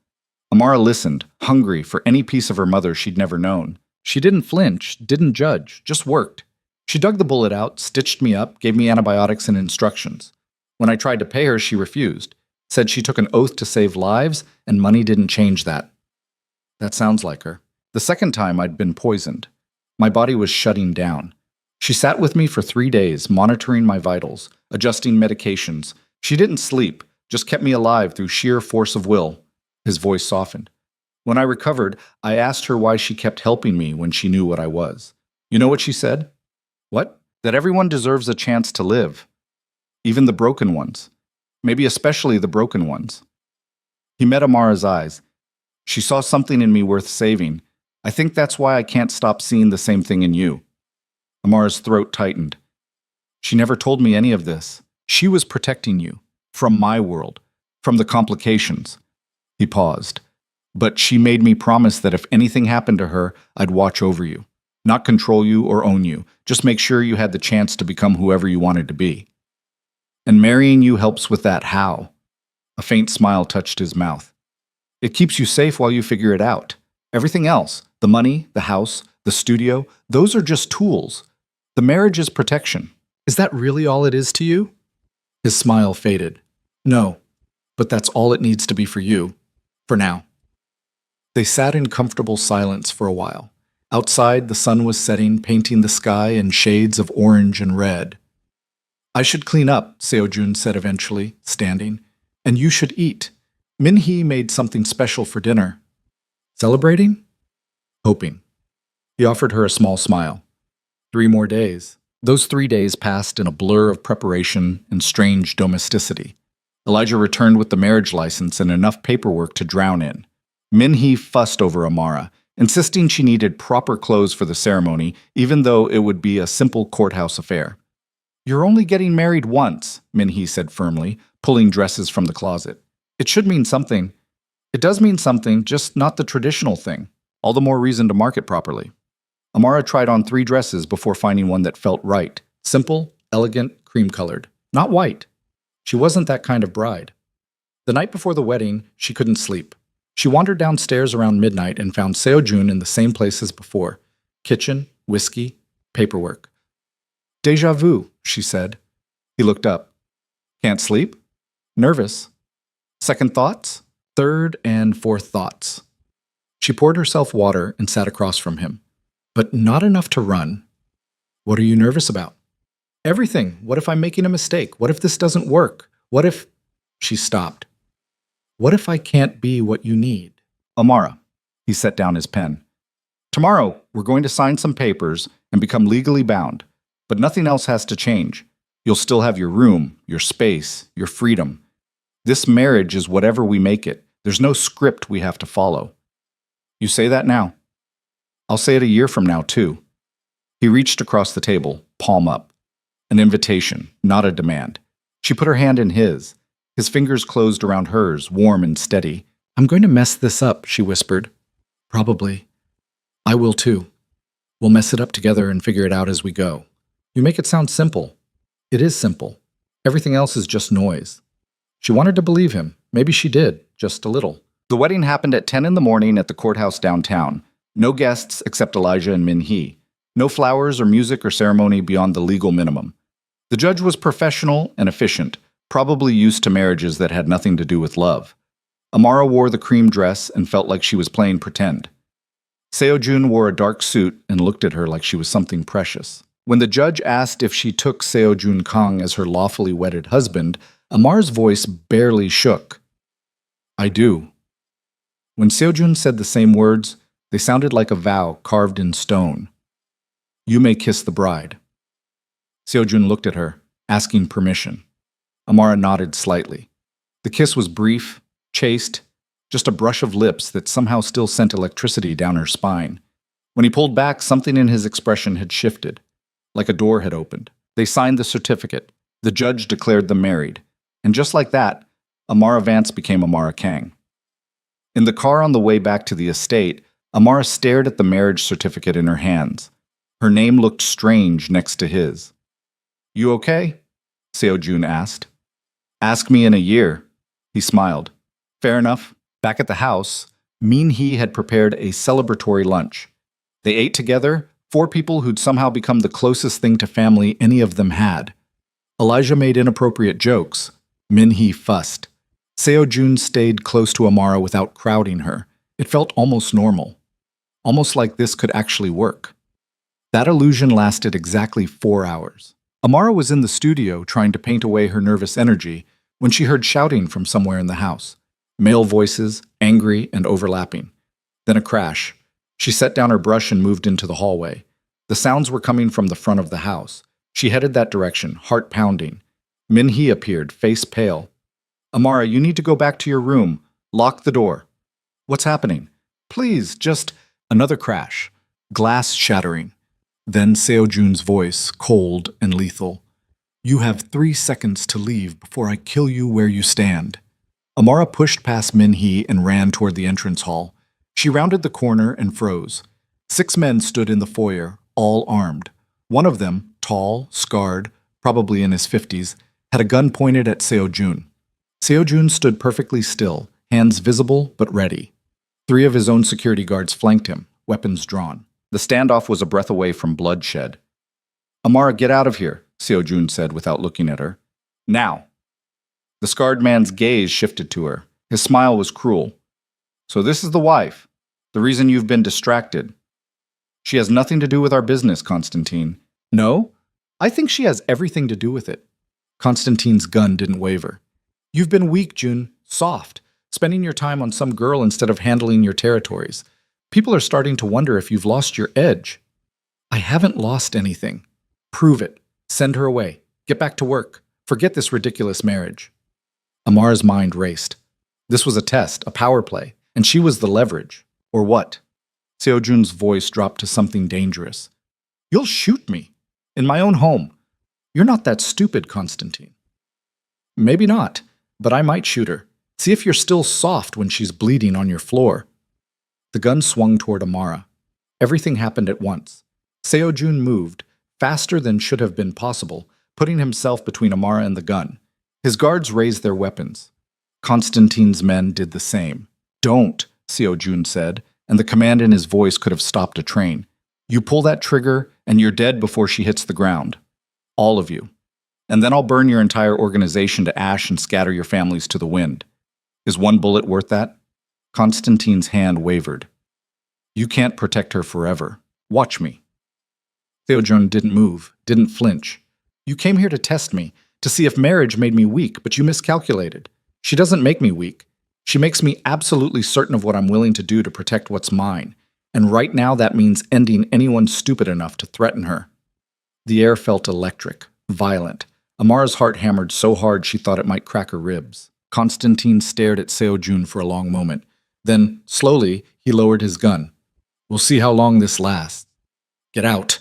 [SPEAKER 1] Amara listened, hungry for any piece of her mother she'd never known. She didn't flinch, didn't judge, just worked. She dug the bullet out, stitched me up, gave me antibiotics and instructions. When I tried to pay her, she refused. Said she took an oath to save lives, and money didn't change that. That sounds like her. The second time, I'd been poisoned. My body was shutting down. She sat with me for 3 days, monitoring my vitals, adjusting medications. She didn't sleep, just kept me alive through sheer force of will. His voice softened. When I recovered, I asked her why she kept helping me when she knew what I was. You know what she said? What? That everyone deserves a chance to live. Even the broken ones. Maybe especially the broken ones. He met Amara's eyes. She saw something in me worth saving. I think that's why I can't stop seeing the same thing in you. Amara's throat tightened. She never told me any of this. She was protecting you. From my world. From the complications. He paused. But she made me promise that if anything happened to her, I'd watch over you. Not control you or own you. Just make sure you had the chance to become whoever you wanted to be. And marrying you helps with that how. A faint smile touched his mouth. It keeps you safe while you figure it out. Everything else, the money, the house, the studio, those are just tools. The marriage is protection. Is that really all it is to you? His smile faded. No, but that's all it needs to be for you. For now. They sat in comfortable silence for a while. Outside, the sun was setting, painting the sky in shades of orange and red. I should clean up, Seo Jun said eventually, standing. And you should eat. Min-hee made something special for dinner. Celebrating? Hoping. He offered her a small smile. 3 more days. Those 3 days passed in a blur of preparation and strange domesticity. Elijah returned with the marriage license and enough paperwork to drown in. Min-hee fussed over Amara, insisting she needed proper clothes for the ceremony, even though it would be a simple courthouse affair. You're only getting married once, Min-hee said firmly, pulling dresses from the closet. It should mean something. It does mean something, just not the traditional thing. All the more reason to mark it properly. Amara tried on 3 dresses before finding one that felt right. Simple, elegant, cream-colored. Not white. She wasn't that kind of bride. The night before the wedding, she couldn't sleep. She wandered downstairs around midnight and found Seo Jun in the same place as before. Kitchen, whiskey, paperwork. Déjà vu, she said. He looked up. Can't sleep? Nervous. Second thoughts? Third and fourth thoughts. She poured herself water and sat across from him. But not enough to run. What are you nervous about? Everything. What if I'm making a mistake? What if this doesn't work? What if... She stopped. What if I can't be what you need? Amara. He set down his pen. Tomorrow, we're going to sign some papers and become legally bound. But nothing else has to change. You'll still have your room, your space, your freedom. This marriage is whatever we make it. There's no script we have to follow. You say that now. I'll say it a year from now, too. He reached across the table, palm up. An invitation, not a demand. She put her hand in his. His fingers closed around hers, warm and steady. I'm going to mess this up, she whispered. Probably. I will, too. We'll mess it up together and figure it out as we go. You make it sound simple. It is simple. Everything else is just noise. She wanted to believe him. Maybe she did, just a little. The wedding happened at 10 in the morning at the courthouse downtown. No guests except Elijah and Min-hee. No flowers or music or ceremony beyond the legal minimum. The judge was professional and efficient, probably used to marriages that had nothing to do with love. Amara wore the cream dress and felt like she was playing pretend. Seo Jun wore a dark suit and looked at her like she was something precious. When the judge asked if she took Seo Jun Kang as her lawfully wedded husband, Amara's voice barely shook. I do. When Seo Jun said the same words, they sounded like a vow carved in stone. You may kiss the bride. Seo Jun looked at her, asking permission. Amara nodded slightly. The kiss was brief, chaste, just a brush of lips that somehow still sent electricity down her spine. When he pulled back, something in his expression had shifted, like a door had opened. They signed the certificate. The judge declared them married. And just like that, Amara Vance became Amara Kang. In the car on the way back to the estate, Amara stared at the marriage certificate in her hands. Her name looked strange next to his. "You okay?" Seo Jun asked. "Ask me in a year." He smiled. "Fair enough." Back at the house, Min Hee had prepared a celebratory lunch. They ate together, four people who'd somehow become the closest thing to family any of them had. Elijah made inappropriate jokes. Min Hee fussed. Seo Jun stayed close to Amara without crowding her. It felt almost normal. Almost like this could actually work. That illusion lasted exactly 4 hours. Amara was in the studio trying to paint away her nervous energy when she heard shouting from somewhere in the house. Male voices, angry and overlapping. Then a crash. She set down her brush and moved into the hallway. The sounds were coming from the front of the house. She headed that direction, heart pounding. Min Hee appeared, face pale. "Amara, you need to go back to your room. Lock the door." "What's happening?" "Please, just—" Another crash. Glass shattering. Then Seo Jun's voice, cold and lethal. "You have 3 seconds to leave before I kill you where you stand." Amara pushed past Min Hee and ran toward the entrance hall. She rounded the corner and froze. 6 men stood in the foyer, all armed. One of them, tall, scarred, probably in his 50s, had a gun pointed at Seo Jun. Seo Jun stood perfectly still, hands visible but ready. 3 of his own security guards flanked him, weapons drawn. The standoff was a breath away from bloodshed. "Amara, get out of here," Seo Jun said without looking at her. "Now." The scarred man's gaze shifted to her. His smile was cruel. "So this is the wife, the reason you've been distracted. She has nothing to do with our business, Constantine." "No? I think she has everything to do with it." Constantine's gun didn't waver. "You've been weak, Jun, soft, spending your time on some girl instead of handling your territories. People are starting to wonder if you've lost your edge." "I haven't lost anything." "Prove it. Send her away. Get back to work. Forget this ridiculous marriage." Amara's mind raced. This was a test, a power play, and she was the leverage. Or what? Seo Jun's voice dropped to something dangerous. "You'll shoot me. In my own home. You're not that stupid, Constantine." "Maybe not, but I might shoot her. See if you're still soft when she's bleeding on your floor." The gun swung toward Amara. Everything happened at once. Seo Jun moved, faster than should have been possible, putting himself between Amara and the gun. His guards raised their weapons. Constantine's men did the same. "Don't," Seo Jun said, and the command in his voice could have stopped a train. "You pull that trigger, and you're dead before she hits the ground. All of you. And then I'll burn your entire organization to ash and scatter your families to the wind. Is one bullet worth that?" Constantine's hand wavered. "You can't protect her forever. Watch me." Seo Jun didn't move, didn't flinch. "You came here to test me, to see if marriage made me weak, but you miscalculated. She doesn't make me weak. She makes me absolutely certain of what I'm willing to do to protect what's mine. And right now that means ending anyone stupid enough to threaten her." The air felt electric, violent. Amara's heart hammered so hard she thought it might crack her ribs. Constantine stared at Seo Jun for a long moment. Then, slowly, he lowered his gun. "We'll see how long this lasts." "Get out."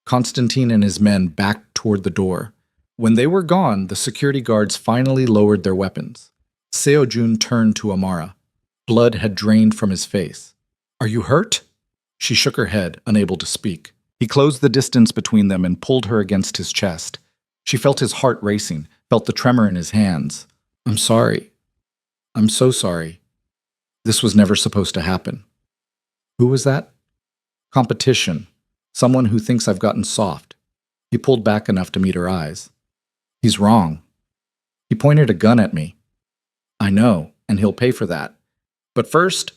[SPEAKER 1] Constantine and his men backed toward the door. When they were gone, the security guards finally lowered their weapons. Seo Jun turned to Amara. Blood had drained from his face. "Are you hurt?" She shook her head, unable to speak. He closed the distance between them and pulled her against his chest. She felt his heart racing, felt the tremor in his hands. "I'm sorry. I'm so sorry. This was never supposed to happen." "Who was that?" "Competition. Someone who thinks I've gotten soft." He pulled back enough to meet her eyes. "He's wrong. He pointed a gun at me." "I know, and he'll pay for that. But first—"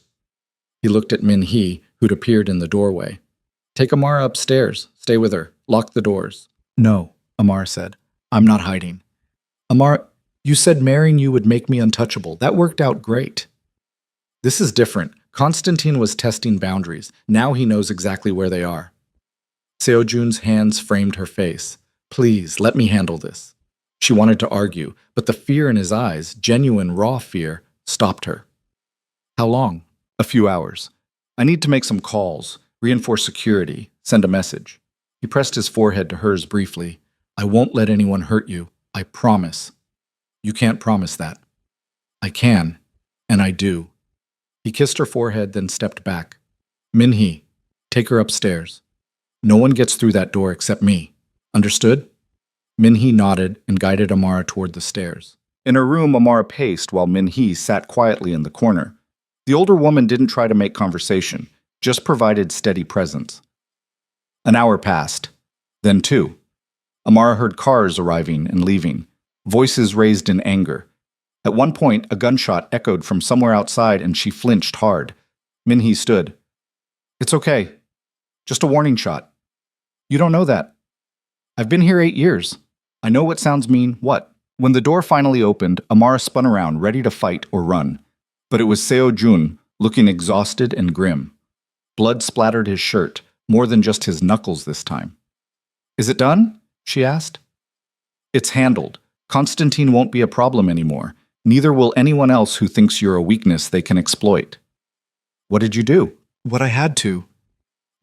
[SPEAKER 1] He looked at Min Hee, who'd appeared in the doorway. "Take Amara upstairs. Stay with her. Lock the doors." "No," Amara said. "I'm not hiding." "Amara, you said marrying you would make me untouchable. That worked out great." "This is different. Constantine was testing boundaries. Now he knows exactly where they are." Seo Jun's hands framed her face. "Please, let me handle this." She wanted to argue, but the fear in his eyes, genuine, raw fear, stopped her. How long? A few hours. I need to make some calls, reinforce security, send a message. He pressed his forehead to hers briefly. I won't let anyone hurt you. I promise. You can't promise that. I can, and I do. He kissed her forehead, then stepped back. Min-hee, take her upstairs. No one gets through that door except me. Understood? Min-hee nodded and guided Amara toward the stairs. In her room, Amara paced while Min-hee sat quietly in the corner. The older woman didn't try to make conversation, just provided steady presence. An hour passed, then two. Amara heard cars arriving and leaving, voices raised in anger. At one point, a gunshot echoed from somewhere outside and she flinched hard. Min-hee stood. It's okay. Just a warning shot. You don't know that. I've been here 8 years. I know what sounds mean what. When the door finally opened, Amara spun around, ready to fight or run. But it was Seo Jun, looking exhausted and grim. Blood splattered his shirt, more than just his knuckles this time. Is it done? She asked. It's handled. Constantine won't be a problem anymore. Neither will anyone else who thinks you're a weakness they can exploit. What did you do? What I had to.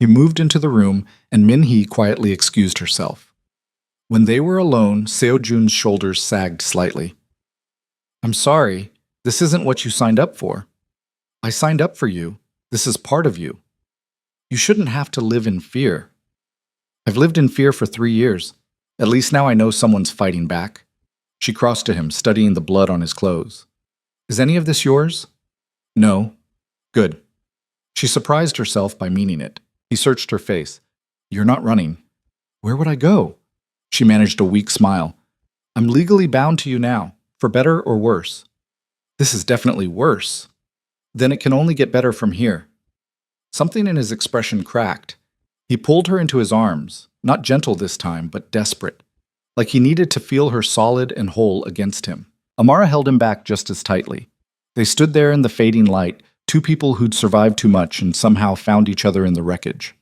[SPEAKER 1] He moved into the room, and Min-hee quietly excused herself. When they were alone, Seo Jun's shoulders sagged slightly. I'm sorry. This isn't what you signed up for. I signed up for you. This is part of you. You shouldn't have to live in fear. I've lived in fear for 3 years. At least now I know someone's fighting back. She crossed to him, studying the blood on his clothes. Is any of this yours? No. Good. She surprised herself by meaning it. He searched her face. You're not running. Where would I go? She managed a weak smile. I'm legally bound to you now, for better or worse. This is definitely worse. Then it can only get better from here. Something in his expression cracked. He pulled her into his arms, not gentle this time, but desperate, like he needed to feel her solid and whole against him. Amara held him back just as tightly. They stood there in the fading light, two people who'd survived too much and somehow found each other in the wreckage.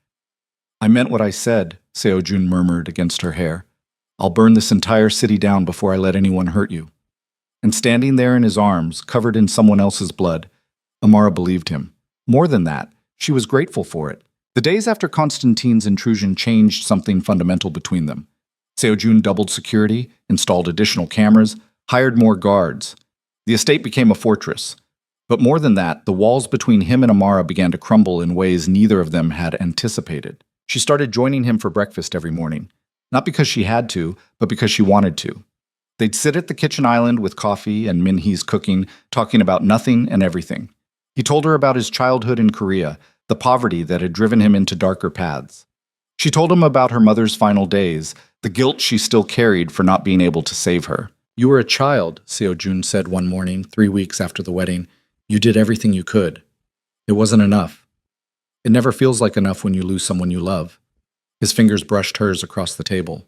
[SPEAKER 1] I meant what I said, Seo Jun murmured against her hair. I'll burn this entire city down before I let anyone hurt you. And standing there in his arms, covered in someone else's blood, Amara believed him. More than that, she was grateful for it. The days after Constantine's intrusion changed something fundamental between them. Seo Jun doubled security, installed additional cameras, hired more guards. The estate became a fortress. But more than that, the walls between him and Amara began to crumble in ways neither of them had anticipated. She started joining him for breakfast every morning. Not because she had to, but because she wanted to. They'd sit at the kitchen island with coffee and Min-hee's cooking, talking about nothing and everything. He told her about his childhood in Korea, the poverty that had driven him into darker paths. She told him about her mother's final days, the guilt she still carried for not being able to save her. You were a child, Seo Jun said one morning, 3 weeks after the wedding. You did everything you could. It wasn't enough. It never feels like enough when you lose someone you love. His fingers brushed hers across the table.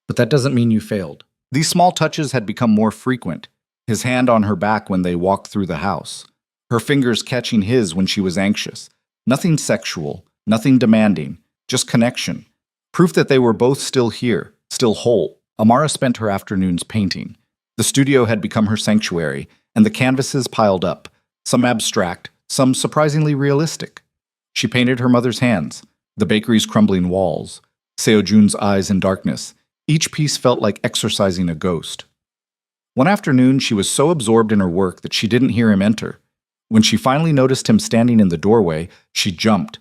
[SPEAKER 1] But that doesn't mean you failed. These small touches had become more frequent, his hand on her back when they walked through the house, her fingers catching his when she was anxious. Nothing sexual, nothing demanding, just connection. Proof that they were both still here, still whole. Amara spent her afternoons painting. The studio had become her sanctuary, and the canvases piled up, some abstract, some surprisingly realistic. She painted her mother's hands, the bakery's crumbling walls, Seo Jun's eyes in darkness. Each piece felt like exorcising a ghost. One afternoon, she was so absorbed in her work that she didn't hear him enter. When she finally noticed him standing in the doorway, she jumped.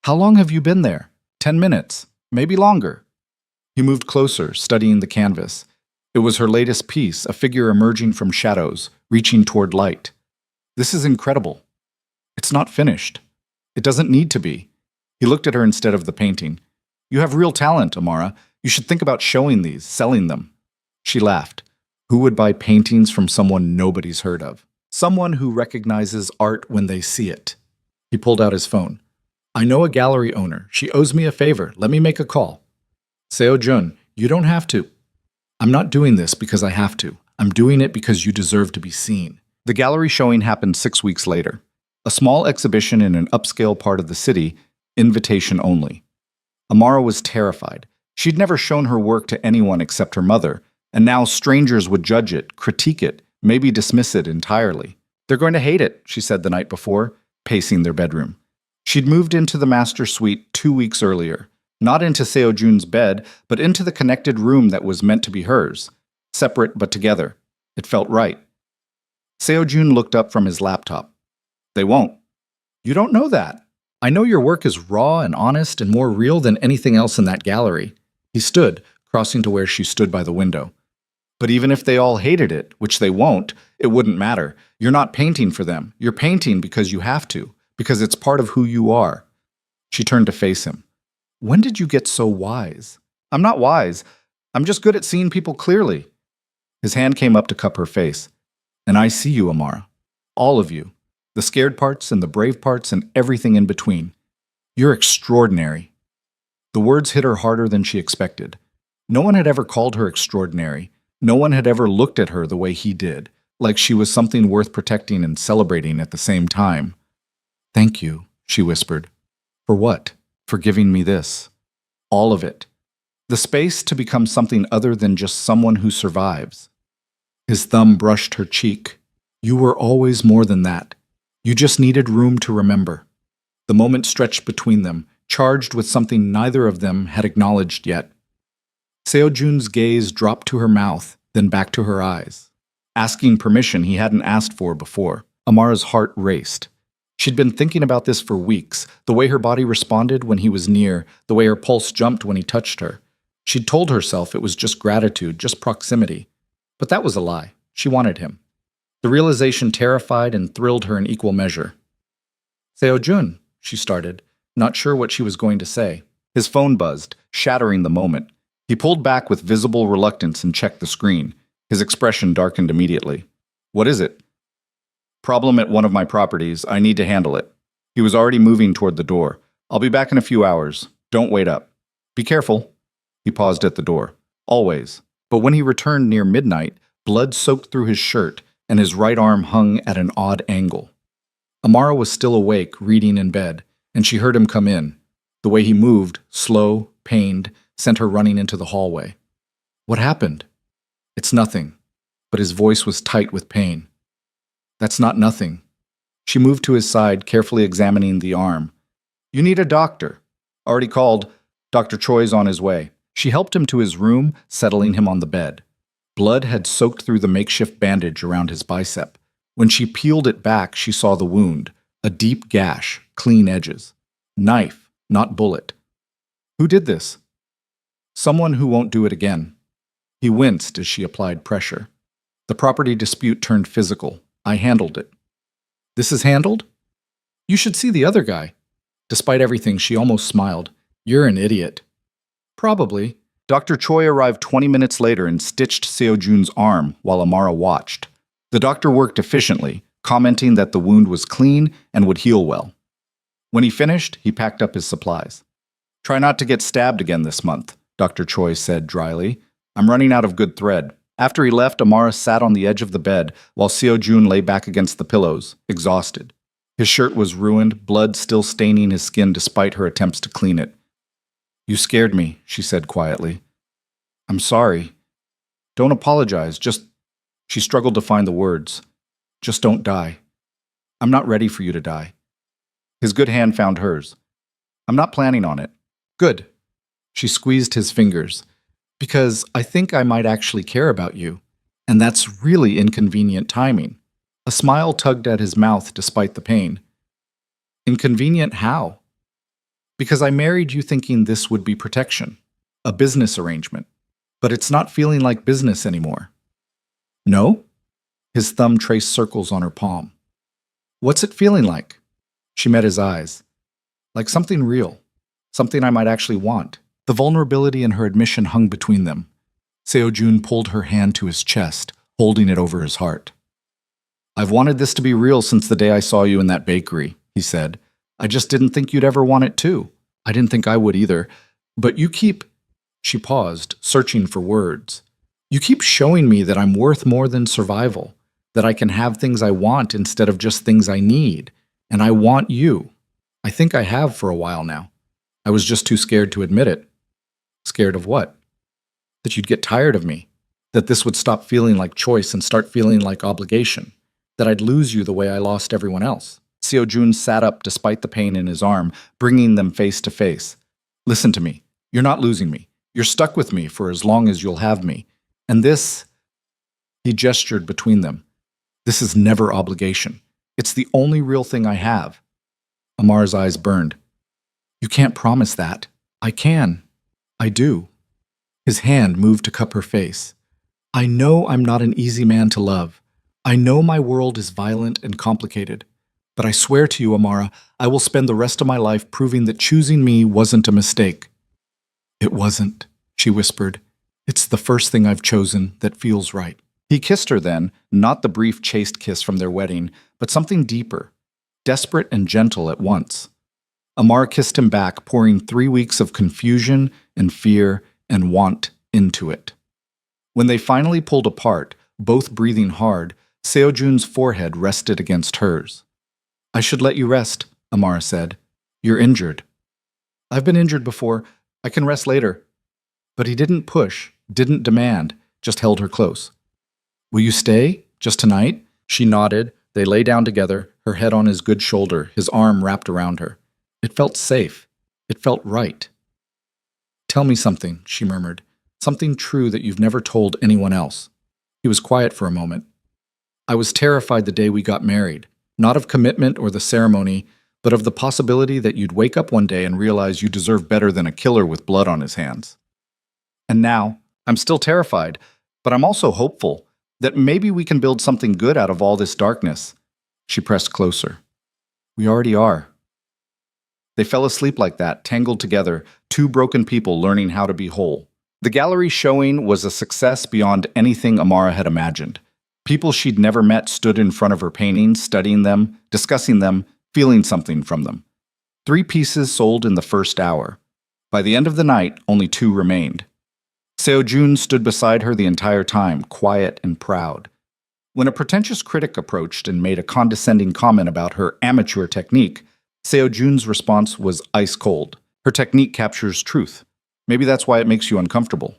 [SPEAKER 1] How long have you been there? 10 minutes, maybe longer. He moved closer, studying the canvas. It was her latest piece, a figure emerging from shadows, reaching toward light. This is incredible. It's not finished. It doesn't need to be. He looked at her instead of the painting. You have real talent, Amara. You should think about showing these, selling them. She laughed. Who would buy paintings from someone nobody's heard of? Someone who recognizes art when they see it. He pulled out his phone. I know a gallery owner. She owes me a favor. Let me make a call. Seo Jun, you don't have to. I'm not doing this because I have to. I'm doing it because you deserve to be seen. The gallery showing happened 6 weeks later. A small exhibition in an upscale part of the city, invitation only. Amara was terrified. She'd never shown her work to anyone except her mother, And now strangers would judge it, critique it, maybe dismiss it entirely. They're going to hate it, she said the night before, pacing their bedroom. She'd moved into the master suite 2 weeks earlier, not into Seo Jun's bed, but into the connected room that was meant to be hers, separate but together. It felt right. Seo Jun looked up from his laptop. They won't. You don't know that. I know your work is raw and honest and more real than anything else in that gallery. He stood, crossing to where she stood by the window. But even if they all hated it, which they won't, it wouldn't matter. You're not painting for them. You're painting because you have to, because it's part of who you are. She turned to face him. When did you get so wise? I'm not wise. I'm just good at seeing people clearly. His hand came up to cup her face. And I see you, Amara. All of you. The scared parts and the brave parts and everything in between. You're extraordinary. The words hit her harder than she expected. No one had ever called her extraordinary. No one had ever looked at her the way he did, like she was something worth protecting and celebrating at the same time. Thank you, she whispered. For what? For giving me this. All of it. The space to become something other than just someone who survives. His thumb brushed her cheek. You were always more than that. You just needed room to remember. The moment stretched between them, charged with something neither of them had acknowledged yet. Seo Jun's gaze dropped to her mouth, then back to her eyes. Asking permission he hadn't asked for before. Amara's heart raced. She'd been thinking about this for weeks, the way her body responded when he was near, the way her pulse jumped when he touched her. She'd told herself it was just gratitude, just proximity. But that was a lie. She wanted him. The realization terrified and thrilled her in equal measure. Seo Jun, she started, not sure what she was going to say. His phone buzzed, shattering the moment. He pulled back with visible reluctance and checked the screen. His expression darkened immediately. What is it? Problem at one of my properties. I need to handle it. He was already moving toward the door. I'll be back in a few hours. Don't wait up. Be careful. He paused at the door. Always. But when he returned near midnight, blood soaked through his shirt, and his right arm hung at an odd angle. Amara was still awake, reading in bed, and she heard him come in. The way he moved, slow, pained, sent her running into the hallway. What happened? It's nothing. But his voice was tight with pain. That's not nothing. She moved to his side, carefully examining the arm. You need a doctor. Already called. Dr. Choi's on his way. She helped him to his room, settling him on the bed. Blood had soaked through the makeshift bandage around his bicep. When she peeled it back, she saw the wound. A deep gash, clean edges. Knife, not bullet. Who did this? Someone who won't do it again. He winced as she applied pressure. The property dispute turned physical. I handled it. This is handled? You should see the other guy. Despite everything, she almost smiled. You're an idiot. Probably. Dr. Choi arrived 20 minutes later and stitched Seo Jun's arm while Amara watched. The doctor worked efficiently, commenting that the wound was clean and would heal well. When he finished, he packed up his supplies. Try not to get stabbed again this month, Dr. Choi said dryly. I'm running out of good thread. After he left, Amara sat on the edge of the bed while Seo Jun lay back against the pillows, exhausted. His shirt was ruined, blood still staining his skin despite her attempts to clean it. You scared me, she said quietly. I'm sorry. Don't apologize, just... She struggled to find the words. Just don't die. I'm not ready for you to die. His good hand found hers. I'm not planning on it. Good. She squeezed his fingers. Because I think I might actually care about you. And that's really inconvenient timing. A smile tugged at his mouth despite the pain. Inconvenient how? Because I married you thinking this would be protection. A business arrangement. But it's not feeling like business anymore. No? His thumb traced circles on her palm. What's it feeling like? She met his eyes. Like something real. Something I might actually want. The vulnerability in her admission hung between them. Seo Jun pulled her hand to his chest, holding it over his heart. I've wanted this to be real since the day I saw you in that bakery, he said. I just didn't think you'd ever want it too. I didn't think I would either. But you keep... She paused, searching for words. You keep showing me that I'm worth more than survival, that I can have things I want instead of just things I need, and I want you. I think I have for a while now. I was just too scared to admit it. Scared of what? That you'd get tired of me. that this would stop feeling like choice and start feeling like obligation, that I'd lose you the way I lost everyone else. Seo Jun sat up despite the pain in his arm, bringing them face to face. Listen to me. You're not losing me. You're stuck with me for as long as you'll have me. And this, he gestured between them, this is never obligation. It's the only real thing I have. Amar's eyes burned. You can't promise that. I can. I do. His hand moved to cup her face. I know I'm not an easy man to love. I know my world is violent and complicated. But I swear to you, Amara, I will spend the rest of my life proving that choosing me wasn't a mistake. It wasn't, she whispered. It's the first thing I've chosen that feels right. He kissed her then, not the brief chaste kiss from their wedding, but something deeper, desperate and gentle at once. Amar kissed him back, pouring 3 weeks of confusion and fear and want into it. When they finally pulled apart, both breathing hard, Seo Jun's forehead rested against hers. I should let you rest, Amara said. You're injured. I've been injured before. I can rest later. But he didn't push, didn't demand, just held her close. Will you stay? Just tonight? She nodded. They lay down together, her head on his good shoulder, his arm wrapped around her. It felt safe. It felt right. Tell me something, she murmured. Something true that you've never told anyone else. He was quiet for a moment. I was terrified the day we got married. Not of commitment or the ceremony, but of the possibility that you'd wake up one day and realize you deserve better than a killer with blood on his hands. And now, I'm still terrified, but I'm also hopeful that maybe we can build something good out of all this darkness. She pressed closer. We already are. They fell asleep like that, tangled together, two broken people learning how to be whole. The gallery showing was a success beyond anything Amara had imagined. People she'd never met stood in front of her paintings, studying them, discussing them, feeling something from them. 3 pieces sold in the first hour. By the end of the night, only 2 remained. Seo Jun stood beside her the entire time, quiet and proud. When a pretentious critic approached and made a condescending comment about her amateur technique, Seo Jun's response was ice cold. Her technique captures truth. Maybe that's why it makes you uncomfortable.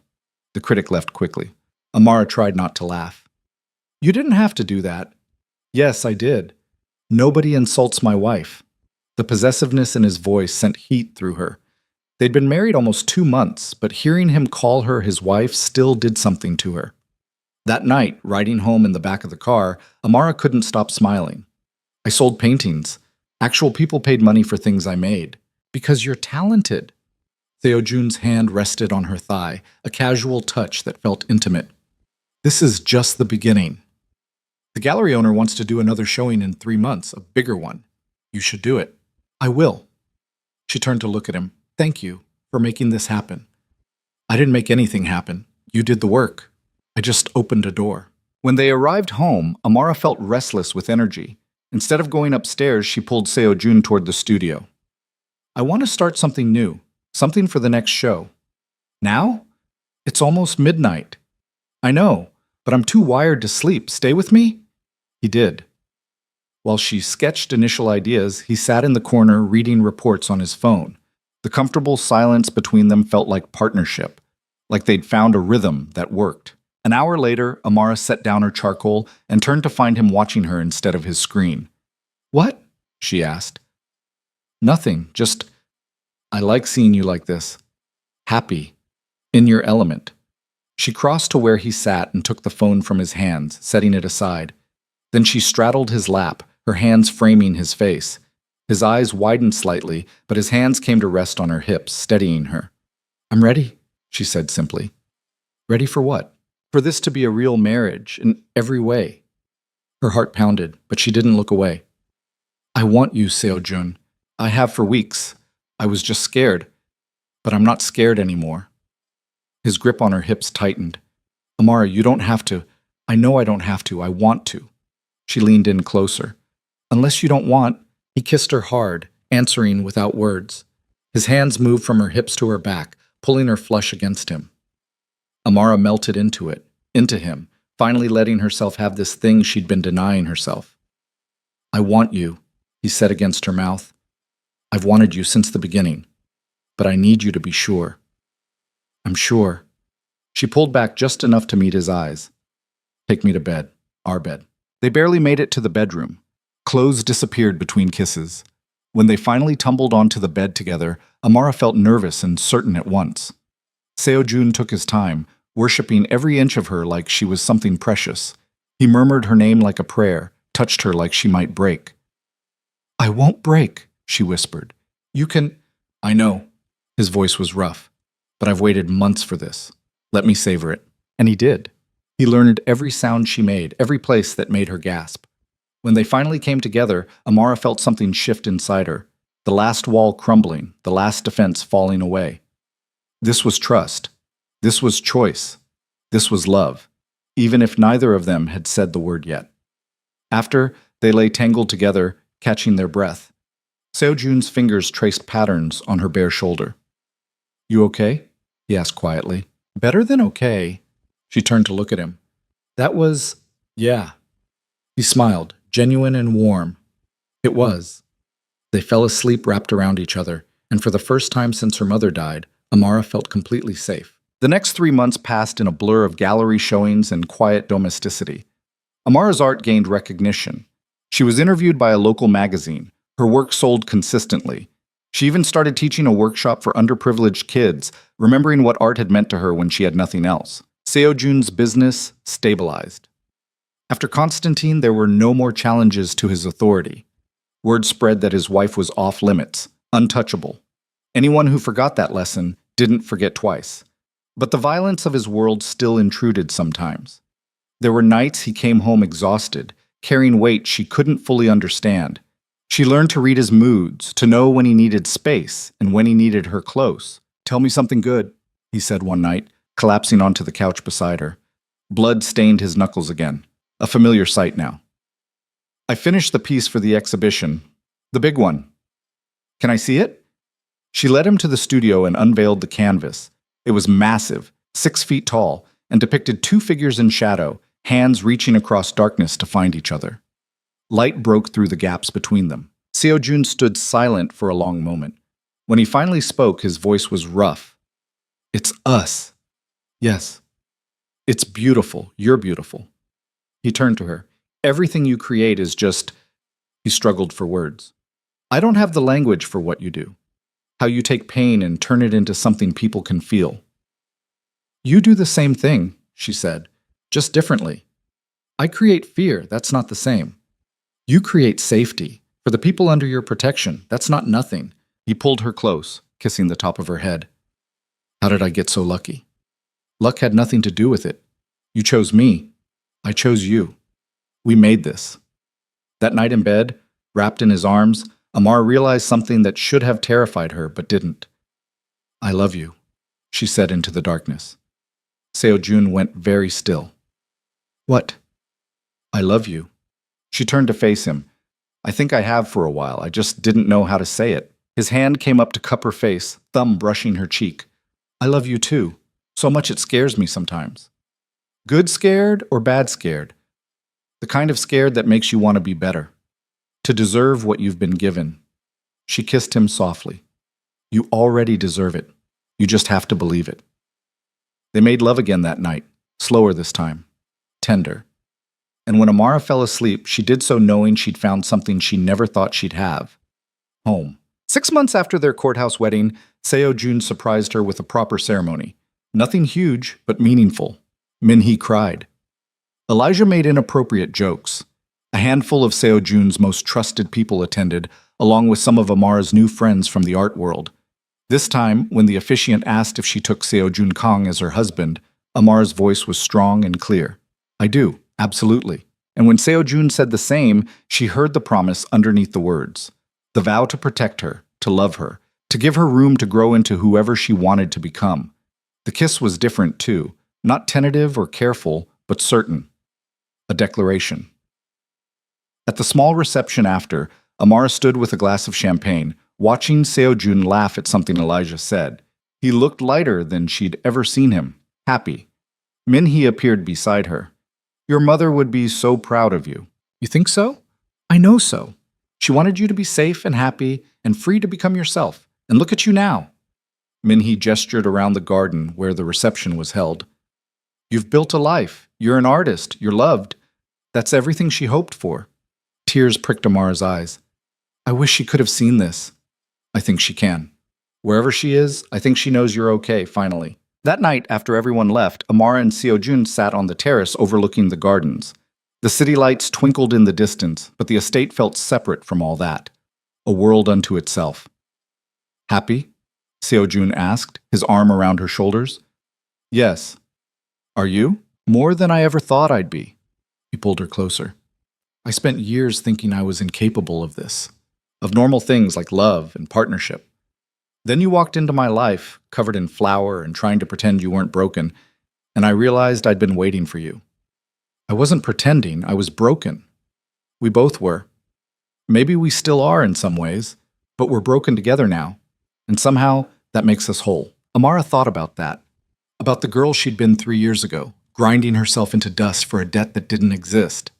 [SPEAKER 1] The critic left quickly. Amara tried not to laugh. You didn't have to do that. Yes, I did. Nobody insults my wife. The possessiveness in his voice sent heat through her. They'd been married almost 2 months, but hearing him call her his wife still did something to her. That night, riding home in the back of the car, Amara couldn't stop smiling. I sold paintings. Actual people paid money for things I made. Because you're talented. Seo Jun's hand rested on her thigh, a casual touch that felt intimate. This is just the beginning. The gallery owner wants to do another showing in 3 months, a bigger one. You should do it. I will. She turned to look at him. Thank you for making this happen. I didn't make anything happen. You did the work. I just opened a door. When they arrived home, Amara felt restless with energy. Instead of going upstairs, she pulled Seo Jun toward the studio. I want to start something new, something for the next show. Now? It's almost midnight. I know, but I'm too wired to sleep. Stay with me? He did. While she sketched initial ideas, he sat in the corner reading reports on his phone. The comfortable silence between them felt like partnership, like they'd found a rhythm that worked. An hour later, Amara set down her charcoal and turned to find him watching her instead of his screen. What? She asked. Nothing, just, I like seeing you like this. Happy. In your element. She crossed to where he sat and took the phone from his hands, setting it aside. Then she straddled his lap, her hands framing his face. His eyes widened slightly, but his hands came to rest on her hips, steadying her. I'm ready, she said simply. Ready for what? For this to be a real marriage, in every way. Her heart pounded, but she didn't look away. I want you, Seo Jun. I have for weeks. I was just scared. But I'm not scared anymore. His grip on her hips tightened. Amara, you don't have to. I know I don't have to. I want to. She leaned in closer. Unless you don't want, he kissed her hard, answering without words. His hands moved from her hips to her back, pulling her flush against him. Amara melted into it, into him, finally letting herself have this thing she'd been denying herself. I want you, he said against her mouth. I've wanted you since the beginning, but I need you to be sure. I'm sure. She pulled back just enough to meet his eyes. Take me to bed. Our bed. They barely made it to the bedroom. Clothes disappeared between kisses. When they finally tumbled onto the bed together, Amara felt nervous and certain at once. Seo-jun took his time, worshipping every inch of her like she was something precious. He murmured her name like a prayer, touched her like she might break. I won't break, she whispered. You can... I know. His voice was rough. But I've waited months for this. Let me savor it. And he did. He learned every sound she made, every place that made her gasp. When they finally came together, Amara felt something shift inside her. The last wall crumbling, the last defense falling away. This was trust. This was choice. This was love, even if neither of them had said the word yet. After, they lay tangled together, catching their breath. Seo-jun's fingers traced patterns on her bare shoulder. You okay? He asked quietly. Better than okay. She turned to look at him. That was... yeah. He smiled, genuine and warm. It was. They fell asleep wrapped around each other, and for the first time since her mother died, Amara felt completely safe. The next 3 months passed in a blur of gallery showings and quiet domesticity. Amara's art gained recognition. She was interviewed by a local magazine. Her work sold consistently. She even started teaching a workshop for underprivileged kids, remembering what art had meant to her when she had nothing else. Seo-jun's business stabilized. After Constantine, there were no more challenges to his authority. Word spread that his wife was off limits, untouchable. Anyone who forgot that lesson didn't forget twice. But the violence of his world still intruded sometimes. There were nights he came home exhausted, carrying weight she couldn't fully understand. She learned to read his moods, to know when he needed space and when he needed her close. Tell me something good, he said one night, collapsing onto the couch beside her. Blood stained his knuckles again, a familiar sight now. I finished the piece for the exhibition, the big one. Can I see it? She led him to the studio and unveiled the canvas. It was massive, 6 feet tall, and depicted 2 figures in shadow, hands reaching across darkness to find each other. Light broke through the gaps between them. Seo-jun stood silent for a long moment. When he finally spoke, his voice was rough. It's us. Yes. It's beautiful. You're beautiful. He turned to her. Everything you create is just... He struggled for words. I don't have the language for what you do. How you take pain and turn it into something people can feel. You do the same thing, she said, just differently. I create fear, that's not the same. You create safety, for the people under your protection, that's not nothing. He pulled her close, kissing the top of her head. How did I get so lucky? Luck had nothing to do with it. You chose me. I chose you. We made this. That night in bed, wrapped in his arms, Amar realized something that should have terrified her, but didn't. I love you, she said into the darkness. Seo-jun went very still. What? I love you. She turned to face him. I think I have for a while. I just didn't know how to say it. His hand came up to cup her face, thumb brushing her cheek. I love you too. So much it scares me sometimes. Good scared or bad scared? The kind of scared that makes you want to be better. To deserve what you've been given. She kissed him softly. You already deserve it. You just have to believe it. They made love again that night, slower this time, tender. And when Amara fell asleep, she did so knowing she'd found something she never thought she'd have. Home. 6 months after their courthouse wedding, Seo-jun surprised her with a proper ceremony. Nothing huge, but meaningful. Min-hee cried. Elijah made inappropriate jokes. A handful of Seo-jun's most trusted people attended, along with some of Amara's new friends from the art world. This time, when the officiant asked if she took Seo-jun Kang as her husband, Amara's voice was strong and clear. I do, absolutely. And when Seo-jun said the same, she heard the promise underneath the words. The vow to protect her, to love her, to give her room to grow into whoever she wanted to become. The kiss was different, too. Not tentative or careful, but certain. A declaration. At the small reception after, Amara stood with a glass of champagne, watching Seo-jun laugh at something Elijah said. He looked lighter than she'd ever seen him, happy. Min-hee appeared beside her. Your mother would be so proud of you. You think so? I know so. She wanted you to be safe and happy and free to become yourself. And look at you now. Min-hee gestured around the garden where the reception was held. You've built a life. You're an artist. You're loved. That's everything she hoped for. Tears pricked Amara's eyes. I wish she could have seen this. I think she can. Wherever she is, I think she knows you're okay, finally. That night, after everyone left, Amara and Seojun sat on the terrace overlooking the gardens. The city lights twinkled in the distance, but the estate felt separate from all that. A world unto itself. Happy? Seojun asked, his arm around her shoulders. Yes. Are you? More than I ever thought I'd be. He pulled her closer. I spent years thinking I was incapable of this, of normal things like love and partnership. Then you walked into my life, covered in flour and trying to pretend you weren't broken, and I realized I'd been waiting for you. I wasn't pretending, I was broken. We both were. Maybe we still are in some ways, but we're broken together now, and somehow that makes us whole. Amara thought about that, about the girl she'd been 3 years ago, grinding herself into dust for a debt that didn't exist.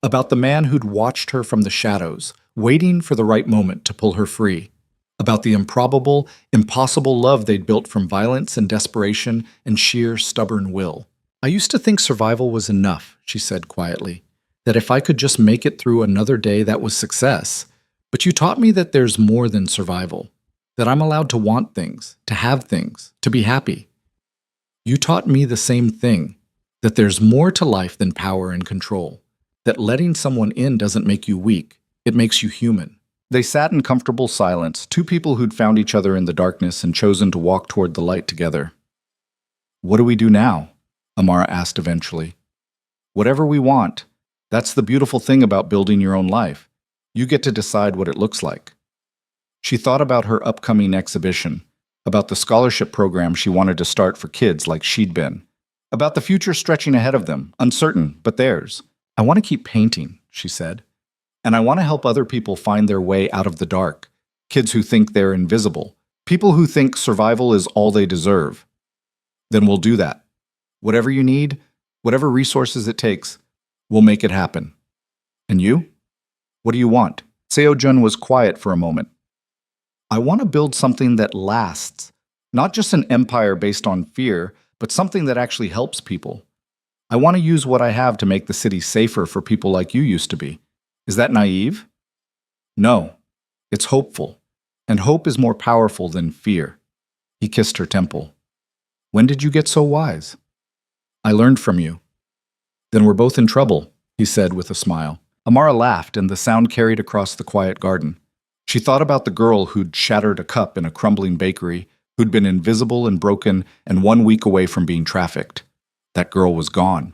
[SPEAKER 1] About the man who'd watched her from the shadows, waiting for the right moment to pull her free. About the improbable, impossible love they'd built from violence and desperation and sheer stubborn will. I used to think survival was enough, she said quietly, that if I could just make it through another day, that was success. But you taught me that there's more than survival, that I'm allowed to want things, to have things, to be happy. You taught me the same thing, that there's more to life than power and control, that letting someone in doesn't make you weak, it makes you human. They sat in comfortable silence, two people who'd found each other in the darkness and chosen to walk toward the light together. What do we do now? Amara asked eventually. Whatever we want. That's the beautiful thing about building your own life. You get to decide what it looks like. She thought about her upcoming exhibition, about the scholarship program she wanted to start for kids like she'd been, about the future stretching ahead of them, uncertain, but theirs. I want to keep painting, she said. And I want to help other people find their way out of the dark. Kids who think they're invisible. People who think survival is all they deserve. Then we'll do that. Whatever you need, whatever resources it takes, we'll make it happen. And you? What do you want? Seojun was quiet for a moment. I want to build something that lasts. Not just an empire based on fear, but something that actually helps people. I want to use what I have to make the city safer for people like you used to be. Is that naive? No, it's hopeful, and hope is more powerful than fear. He kissed her temple. When did you get so wise? I learned from you. Then we're both in trouble, he said with a smile. Amara laughed, and the sound carried across the quiet garden. She thought about the girl who'd shattered a cup in a crumbling bakery, who'd been invisible and broken and 1 week away from being trafficked. That girl was gone.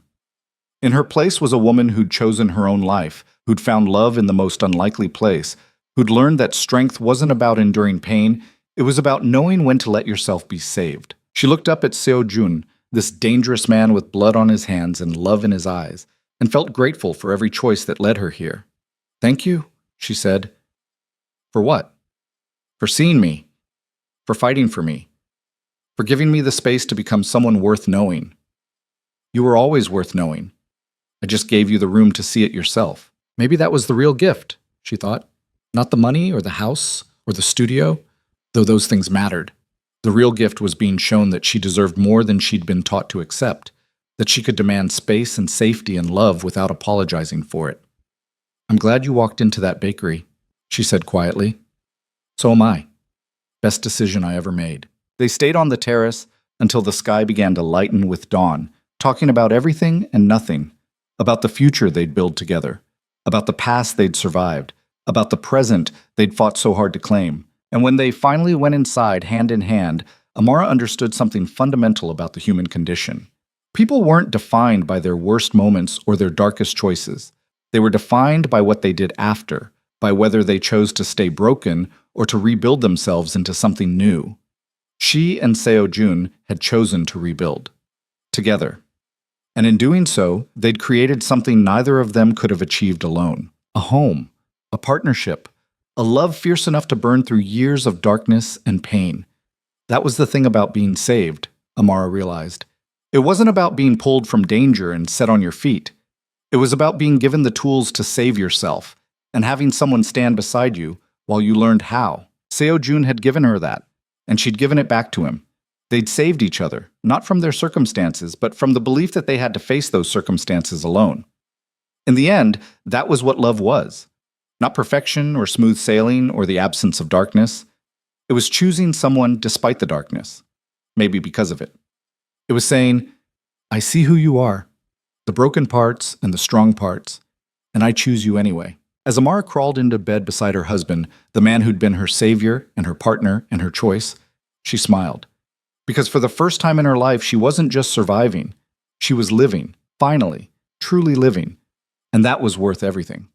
[SPEAKER 1] In her place was a woman who'd chosen her own life, who'd found love in the most unlikely place, who'd learned that strength wasn't about enduring pain, it was about knowing when to let yourself be saved. She looked up at Seojun, this dangerous man with blood on his hands and love in his eyes, and felt grateful for every choice that led her here. Thank you, she said. For what? For seeing me. For fighting for me. For giving me the space to become someone worth knowing. You were always worth knowing. I just gave you the room to see it yourself. Maybe that was the real gift, she thought. Not the money or the house or the studio, though those things mattered. The real gift was being shown that she deserved more than she'd been taught to accept, that she could demand space and safety and love without apologizing for it. I'm glad you walked into that bakery, she said quietly. So am I. Best decision I ever made. They stayed on the terrace until the sky began to lighten with dawn, talking about everything and nothing, about the future they'd build together, about the past they'd survived, about the present they'd fought so hard to claim. And when they finally went inside, hand in hand, Amara understood something fundamental about the human condition. People weren't defined by their worst moments or their darkest choices. They were defined by what they did after, by whether they chose to stay broken or to rebuild themselves into something new. She and Seojun had chosen to rebuild. Together. And in doing so, they'd created something neither of them could have achieved alone. A home, a partnership, a love fierce enough to burn through years of darkness and pain. That was the thing about being saved, Amara realized. It wasn't about being pulled from danger and set on your feet. It was about being given the tools to save yourself and having someone stand beside you while you learned how. Seojun had given her that, and she'd given it back to him. They'd saved each other, not from their circumstances, but from the belief that they had to face those circumstances alone. In the end, that was what love was. Not perfection or smooth sailing or the absence of darkness. It was choosing someone despite the darkness, maybe because of it. It was saying, I see who you are, the broken parts and the strong parts, and I choose you anyway. As Amara crawled into bed beside her husband, the man who'd been her savior and her partner and her choice, she smiled. Because for the first time in her life, she wasn't just surviving. She was living, finally, truly living. And that was worth everything.